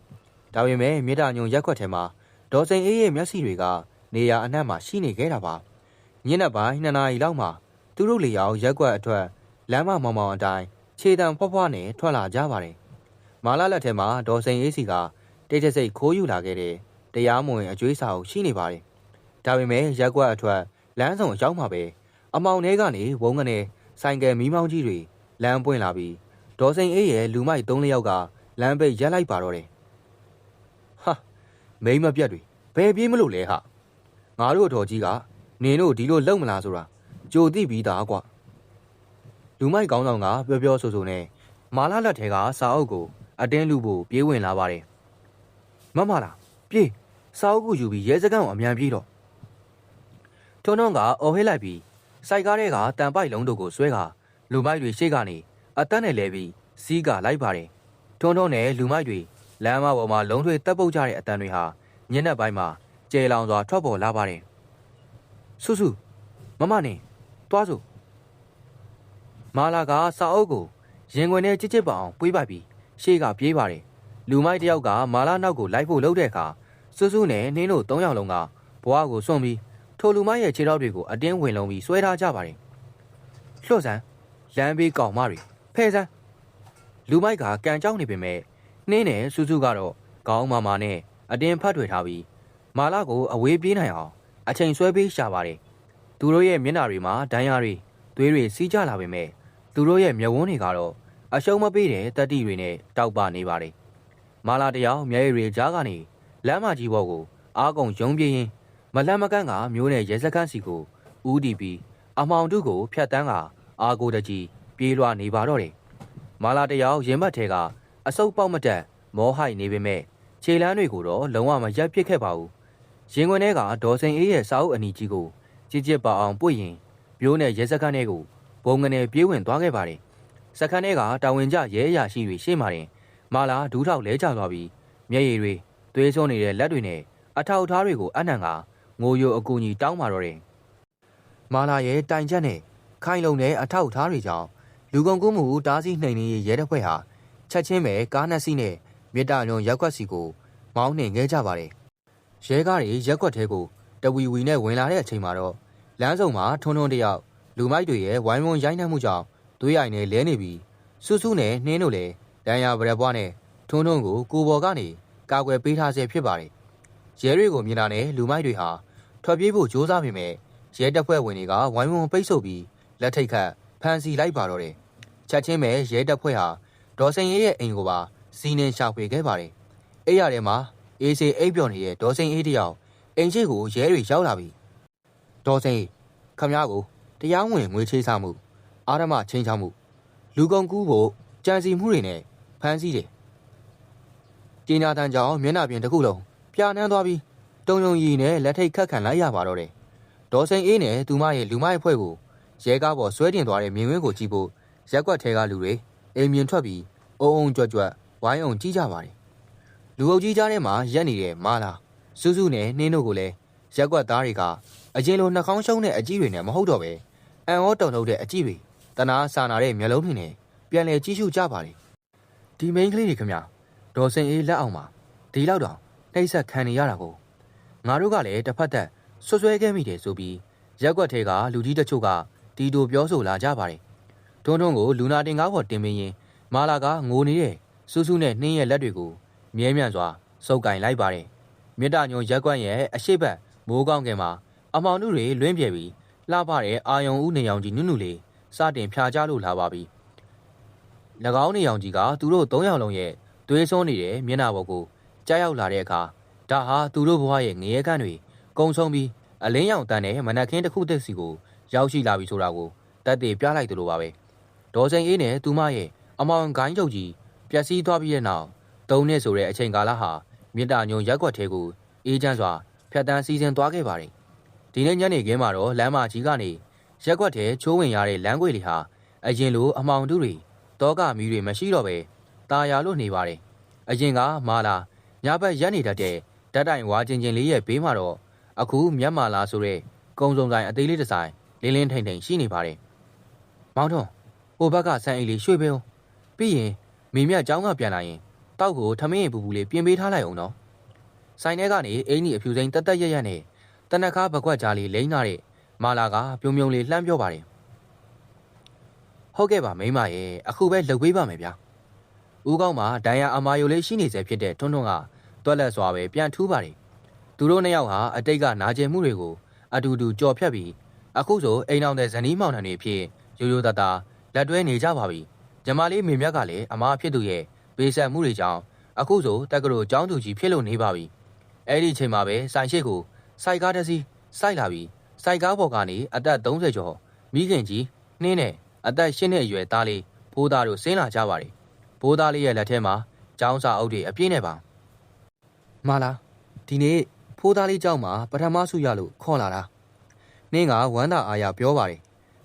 ဒါပေမဲ့မြေတာညုံရက်ခွက်ထဲမှာဒေါ်စိန်အေးရဲ့မျက်စိတွေကနေရာအနှံ့မှာရှိနေခဲ့တာပါညနေပိုင်း2နာရီလောက်မှာသူတို့4ယောက်ရက်ကွက်အထွက်လမ်းမမောင်မောင်အတိုင်းခြေတံဖွားဖွားနဲ့ထွက်လာကြပါတယ်မာလာလက်ထဲမှာဒေါ်စိန်အေးစီကတိတ်တဆိတ်ခိုးယူလာခဲ့တဲ့တရားမဝင်အကျွေးစာအုပ်ရှိနေပါတယ်ဒါပေမဲ့ရက်ကွက်အထွက်လမ်းဆောင်ရောက်မှာပဲအမောင်ထဲကနေဝုန်းကနေဆိုင်ကယ်မီးမောင်းကြီးတွေလမ်းပွင့်လာပြီးဒေါ်စိန်အေးရဲ့လူမိုက်3-4ယောက်ကလမ်းပိတ်ရက်လိုက်ပါတော့တယ်ဟာမိမပြတ်တွေဘယ်ပြေးမလို့လဲဟာငါတို့တော်ကြီးကနင်တို့ဒီလိုလုံမလားဆိုတာကြိုသိပြီးသားကွာလူမိုက်ကောင်းဆောင်ကပြောဆိုနဲ့မာလာလက်ထဲကစာအုပ်ကိုအတင်းလူဖို့ပြေးဝင်လာပါတယ်မမလားပြေးစာအုပ်ကိုယူပြီးရဲစခန်းကိုအမြန်ပြေးတော့ထုံကအော်ဟစ်လိုက်ပြီးစိုက်ကားတွေကတန်ပိုက်လုံးတို့ကိုဆွဲကလူမိုက်တွေရှေ့ကနေအသက်နဲ့လဲပြီးစီးကလိုက်ပါတယ်ထုံနဲ့လူမိုက်တွေလမ်းမပေါ်မှာလုံးထွေတက်ပုတ်ကြတဲ့အတန်တွေဟာညနေပိုင်းမှာကျဲလောင်စွာထွက်ပေါ်လာပါတယ်ဆူဆူမမနဲ့တွားစို့မာလာကစာအုပ်ကိုရင်ခွင်နဲ့ချစ်ပအောင်ပွေးပိုက်ပြီးရှေ့ကပြေးပါတယ်လူမိုက်တယောက်ကမာလာနောက်ကိုလိုက်ဖို့လှုပ်တဲ့အခါဆူဆူနဲ့နှင်းတို့3ယောက်လုံးကဘွားကိုစွန့်ပြီးထိုလူမိုက်ရဲ့ခြေထောက်တွေကိုအတင်းဝင်လုံးပြီးဆွဲထားကြပါတယ်လှော့စမ်းလမ်းဘေးကောင်မတွေဖဲစမ်းလူမိုက်ကကန်ကြောက်နေပေမဲ့နှင်းနဲ့စူးစူးကတော့ခေါင်းမာမာနဲ့အတင်းဖတ်ထွေထားပြီး မာလာကိုအဝေးပြေးနိုင်အောင်အချိန်ဆွဲပေးရှာပါတယ်သူတို့ရဲ့မျက်နှာတွေမှာဒဏ်ရာတွေသွေးတွေစီးကျလာပေမဲ့သူတို့ရဲ့မျက်ဝန်းတွေကတော့အရှုံးမပေးတဲ့တက်တီတွေနဲ့တောက်ပနေပါတယ်မာလာတယောက်မျက်ရည်တွေကြားကနေလမ်းမကြီးဘော်ကိုအားကုန်ရုံပြေးရင်းမလန့်မကန့်ကမျိုးနဲ့ရဲစခန်းစီကိုဦးတီးပြီးအမောင်တို့ကိုဖျက်တန်းကအာကိုတကြီးပြေးလွှားနေပါတော့တယ်မာလာတယောက်ရင်ဘတ်ထဲကအဆုပ်ပေါက်မတက်မောဟိုက်နေပေမဲ့ခြေလမ်းတွေကိုတော့လုံးဝမရက်ပစ်ခဲ့ပါဘူးရင်ခွင်ထဲကဒေါ်စိန်အေးရဲ့စာအုပ်အနီကြီးကိုကြစ်ကြစ်ပါအောင်ပွင့်ရင်မျိုးနဲ့ရဲစခန်းထဲကိုဘုံငနေပြေးဝင်သွားခဲ့ပါတယ်စခန်းထဲကတာဝန်ကျရဲအရာရှိတွေရှေ့မှာတင်မာလာဒူးထောက်လဲကျသွားပြီးမျက်ရည်တွေသွေးစွန်းနေတဲ့လက်တွေနဲ့အထောက်အထားတွေကိုအနှံကငိုယိုအကူကြီးတောင်းပါတော့တယ်မာလာရဲ့တိုင်ချက်နဲ့ခိုင်လုံတဲ့အထောက်အထားတွေကြောင့်လူကုန်ကူးမှုတားဆီးနှိမ်နင်းရေးရဲတပ်ဖွဲ့ဟာချက်ချင်းပဲကားနှစ်စီးနဲ့မြစ်တာညုံရက်ကွက်စီကိုမောင်းနှင်ခဲ့ကြပါတယ်ရဲကားတွေရက်ကွက်ထဲကိုတဝီဝီနဲ့ဝင်လာတဲ့အချိန်မှာတော့လမ်းစုံမှာထွန်းထွန်းတယောက်လူမိုက်တွေရဲ့ဝိုင်းဝန်းရိုက်နှက်မှုကြောင့်သွေးရိုင်နဲ့လဲနေပြီးစုစုနဲ့နှင်းတို့လည်းဒဏ်ရာဗရက်ပွားနဲ့ထွန်းထွန်းကိုကိုဘော်ကနေကာကွယ်ပေးထားဆဲဖြစ်ပါတယ်ရဲတွေကိုမြင်တာနဲ့လူမိုက်တွေဟာထွက်ပြေးဖို့ကြိုးစားပေမဲ့ရဲတပ်ဖွဲ့ဝင်တွေကဝိုင်းဝန်းပိတ်ဆို့ပြီးလက်ထိတ်ခတ်ဖမ်းဆီးလိုက်ပါတော့တယ်ချက်ချင်းပဲရဲတပ်ဖွဲ့ဟာဒေါ်စိန်အေးရဲ့အိမ်ကိုပါစီးနှင်းရှာဖွေခဲ့ပါတယ်အဲ့ရထဲမှာအေးစေးအိပ်ပျော်နေတဲ့ဒေါ်စိန်အေးတယောက်အိမ်ရှိကိုရဲတွေရောက်လာပြီဒေါ်စိန်ခမည်းကိုတရားဝင်ငွေချေးစားမှုအာရမချင်းချောင်းမှုလူကုန်ကူးဖို့ကြံစီမှုတွေနဲ့ဖမ်းဆီးတယ်ကျင်းနာတန်ကြောင့်မျက်နှာပြင်တစ်ခုလုံးပြာနှမ်းသွားပြီးတုံယုံရီနဲ့လက်ထိတ်ခတ်ခံလိုက်ရပါတော့တယ်ဒေါ်စိန်အေးနဲ့သူမရဲ့လူမိုက်အဖွဲ့ကိုရဲကားပေါ်ဆွဲတင်သွားတဲ့မြင်ကွင်းကိုကြည့်ဖို့ရက်ကွက်ထဲကလူတွေအိမ်မြင်ထွက်ပြီးအုံအုံကြွက်ကြွက်ဝိုင်းအောင်ကြည့်ကြပါတယ်လူအုပ်ကြီးကြားထဲမှာရက်နေတဲ့မာလာစူးစူးနဲ့နှင်းတို့ကိုလည်းရက်ကွက်သားတွေကအရင်လိုနှာခေါင်းရှုံးတဲ့အကြည့်တွေနဲ့မဟုတ်တော့ပဲအန်ဩတုံထုတ်တဲ့အကြည့်တွေတနာစာနာတဲ့မျက်လုံးတွေနဲ့ပြန်လည်ကြည့်ရှုကြပါတယ်ဒီမိန်းကလေးတွေခင်ဗျဒေါ်စင်အေးလက်အောင်မှာဒီလောက်တောင်နှိမ့်ဆက်ခံနေရတာကိုငါတို့ကလည်းတစ်ဖက်သက်ဆွဆွဲခဲ့မိတယ်ဆိုပြီးရက်ကွက်ထဲကလူကြီးတချို့ကတီတိုပြောဆိုလာကြပါတယ်ထွန်းထွန်းကိုလူနာတင်ကားပေါ်တင်ပေးရင်မာလာကငိုနေတဲ့စူးစူးနဲ့နှင်းရဲ့လက်တွေကိုမြဲမြံစွာစုပ်ကင်လိုက်ပါတယ်မြစ်တာညုံရက်ကွက်ရဲ့အရှိတ်မိုးကောင်းကင်မှာအမောင်တို့တွေလွင့်ပြဲပြီးလှပတဲ့အာယုံဦးနေအောင်ကြီးနုနုလေးစတင်ဖြာချလို့လာပါပြီ၎င်းနေအောင်ကြီးကသူတို့၃ယောက်လုံးရဲ့သွေးစွန်းနေတဲ့မျက်နှာပေါ်ကိုကြားရောက်လာတဲ့အခါဒါဟာသူတို့ဘဝရဲ့ငရဲကန်းတွေကုံဆုံးပြီးအလင်းရောင်တန်းတဲ့မနက်ခင်းတစ်ခုတစ်စီကိုရောက်ရှိလာပြီဆိုတာကိုတက်တည်ပြလိုက်သလိုပါပဲဒေါ်စိန်အေးနဲ့သူမရဲ့အမောင်ဂိုင်းချုပ်ကြီးပျက်စီးသွားပြီးတဲ့နောက်၃နှစ်ဆိုတဲ့အချိန်ကာလဟာမြစ်တာညုံရက်ကွက်ထဲကိုအေးချမ်းစွာဖြတ်တန်းစီစဉ်သွားခဲ့ပါတယ်ဒီနေ့ညနေခင်းမှာတော့လမ်းမကြီးကနေရက်ကွက်ထဲချိုးဝင်ရတဲ့လမ်းကွေတွေဟာအရင်လိုအမောင်တူတွေတောကမီးတွေမရှိတော့ပဲတာယာလို့နေပါတယ်အရင်ကမာလာညဘက်ရက်နေတတ်တဲ့ဓာတ်တိုင်ဝါချင်းချင်းလေးရဲ့ဘေးမှာတော့အခုမြတ်မာလာဆိုတဲ့ကုံစုံဆိုင်အသေးလေးတစ်ဆိုင်လင်းလင်းထိန်ထိန်ရှိနေပါတယ်မောင်တော်ဟိုဘက်ကဆန်အိတ်လေးရွှေ့ပေးအောင်ပြီးရင်မိမြတ်เจ้าကပြန်လာရင်တောက်ကိုထမင်းပူပူလေးပြင်ပေးထားလိုက်အောင်နော်ဆိုင်ထဲကနေအင်းကြီးအဖြူစိမ်းတက်တက်ရက်ရက်နဲ့တနက်ခါဘကွက်ကြားလေးလိမ့်လာတဲ့မာလာကပြုံပြုံလေးလှမ်းပြောပါတယ်ဟုတ်ကဲ့ပါမိမရဲ့အခုပဲလှုပ်ပေးပါမယ်ဗျာဦးကောင်းမှာဒိုင်ယာအမာယိုလေးရှိနေစေဖြစ်တဲ့ထွန်းထွန်းကတွက်လက်စွာပဲပြန်ထူးပါတယ်သူတို့နှစ်ယောက်ဟာအတိတ်ကနာကျင်မှုတွေကိုအတူတူကြော်ဖြတ်ပြီးအခုဆိုအိမ်အောင်တဲ့ဇနီးမောင်နှံတွေဖြစ်ရိုးရိုးသားသားလက်တွဲနေကြပါပြီညီမလေးမေမြတ်ကလည်းအမားဖြစ်သူရဲ့ပေးဆက်မှုတွေကြောင့်အခုဆိုတက်ကလို့ကျောင်းသူကြီးဖြစ်လို့နေပါပြီအဲ့ဒီအချိန်မှာပဲဆိုင်ရှိကိုစိုက်ကားတစ်စီးစိုက်လာပြီးစိုက်ကားပေါ်ကနေအသက်30ကျော်မိခင်ကြီးနှင်းနဲ့အသက်8နှစ်အရွယ်သားလေးဘိုးသားတို့ဆင်းလာကြပါတယ်ဘိုးသားလေးရဲ့လက်ထဲမှာကျောင်းစာအုပ်တွေအပြည့်နဲ့ပါမာလာဒီနေ့ဖိုးသားလေးကျောင်းမှာပထမဆုရလို့ခေါ်လာတာနင်းကဝမ်းသာအားရပြောပါတယ်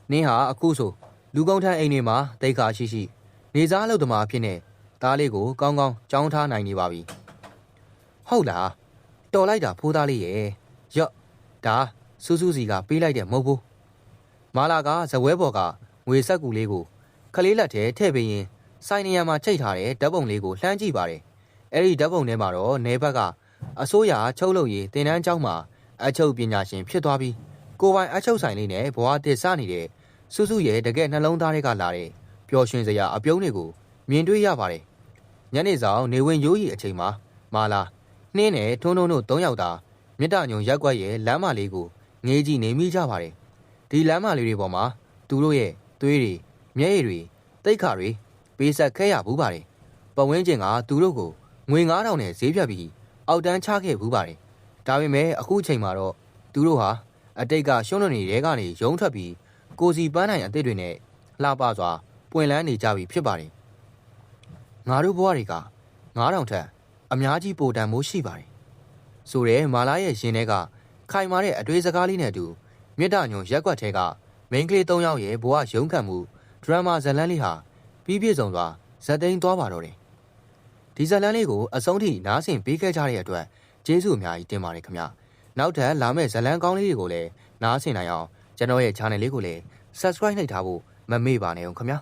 နင်းဟာအခုဆိုလူကုန်ထမ်းအိမ်တွေမှာတိတ်ခါရှိရှိနေစားလုပ်သမားအဖြစ်နဲ့သားလေးကိုကောင်းကောင်းကြောင်းထားနိုင်နေပါပြီဟုတ်လားတော်လိုက်တာဖိုးသားလေးရဲ့ရော့ဒါစူးစူးစီကပေးလိုက်တဲ့မဟုတ်ဘူးမာလာကဇဝဲဘော်ကငွေဆက်ကူလေးကိုခလေးလက်ထဲထည့်ပေးရင်စိုင်းနေရာမှာချိတ်ထားတဲ့ဓာတ်ပုံလေးကိုလှမ်းကြည့်ပါတယ်အဲ့ဒီဓာတ်ပုံထဲမှာတော့နေဘက်ကအစိုးရချုပ်လုပ်ရေးတင်တန်းကျောင်းမှာအချုပ်ပညာရှင်ဖြစ်သွားပြီးကိုပိုင်အချုပ်ဆိုင်လေးနဲ့ဘဝတည်စနေတဲ့စုစုရဲ့တကယ်နှလုံးသားတွေကလာတဲ့ပျော်ရွှင်စရာအပြုံးတွေကိုမြင်တွေ့ရပါတယ်ညနေဆောင်နေဝင်ရိုးရီအချိန်မှာမာလာနှင်းနဲ့ထွန်းထွန်းတို့၃ယောက်သာ မြစ်တာညုံရက်ကွက်ရဲ့လမ်းမလေးကိုငေးကြည့်နေမိကြပါတယ်ဒီလမ်းမလေးတွေပေါ်မှာသူတို့ရဲ့သွေးတွေမျက်ရည်တွေတိတ်ခါတွေပေးဆက်ခဲ့ရဘူးပါတယ်ပဝင်းကျင်ကသူတို့ကိုငွေ9000နဲ့ဈေးဖြတ်ပြီးအောက်တန်းချခဲ့ဘူးပါတယ်ဒါပေမဲ့အခုချိန်မှာတော့သူတို့ဟာအတိတ်ကရှုံးလွန်နေတဲ့ကနေရုံးထွက်ပြီးကိုစီပန်းနိုင်အသစ်တွေနဲ့လှပစွာပွင့်လန်းနေကြပြီဖြစ်ပါတယ်ငါတို့ဘဝတွေက9000ထက်အများကြီးပိုတန်မိုးရှိပါတယ်ဆိုတဲ့မာလာရဲ့ရှင်ထဲကခိုင်မာတဲ့အတွေ့စကားလေးနဲ့အတူမြစ်တာညုံရက်ကွက်ထဲကမိန်းကလေး3ယောက်ရဲ့ဘဝရုန်းကန်မှုဒရမာဇလန်းလေးဟာပြီးပြည့်စုံစွာဇက်သိမ်းသွားပါတော့တယ်ဒီဇလန်းလေးကိုအဆုံးထိနားဆင်ပေးခဲ့ကြတဲ့အတွက်ကျေးဇူးအများကြီးတင်ပါတယ်ခင်ဗျနောက်ထပ်လာမယ့်ဇလန်းကောင်းလေးတွေကိုလည်းနားဆင်နိုင်အောင်ကျွန်တော်ရဲ့ channel လေးကိုလည်း subscribe နှိပ်ထားဖို့မမေ့ပါနဲ့ဦးခင်ဗျာ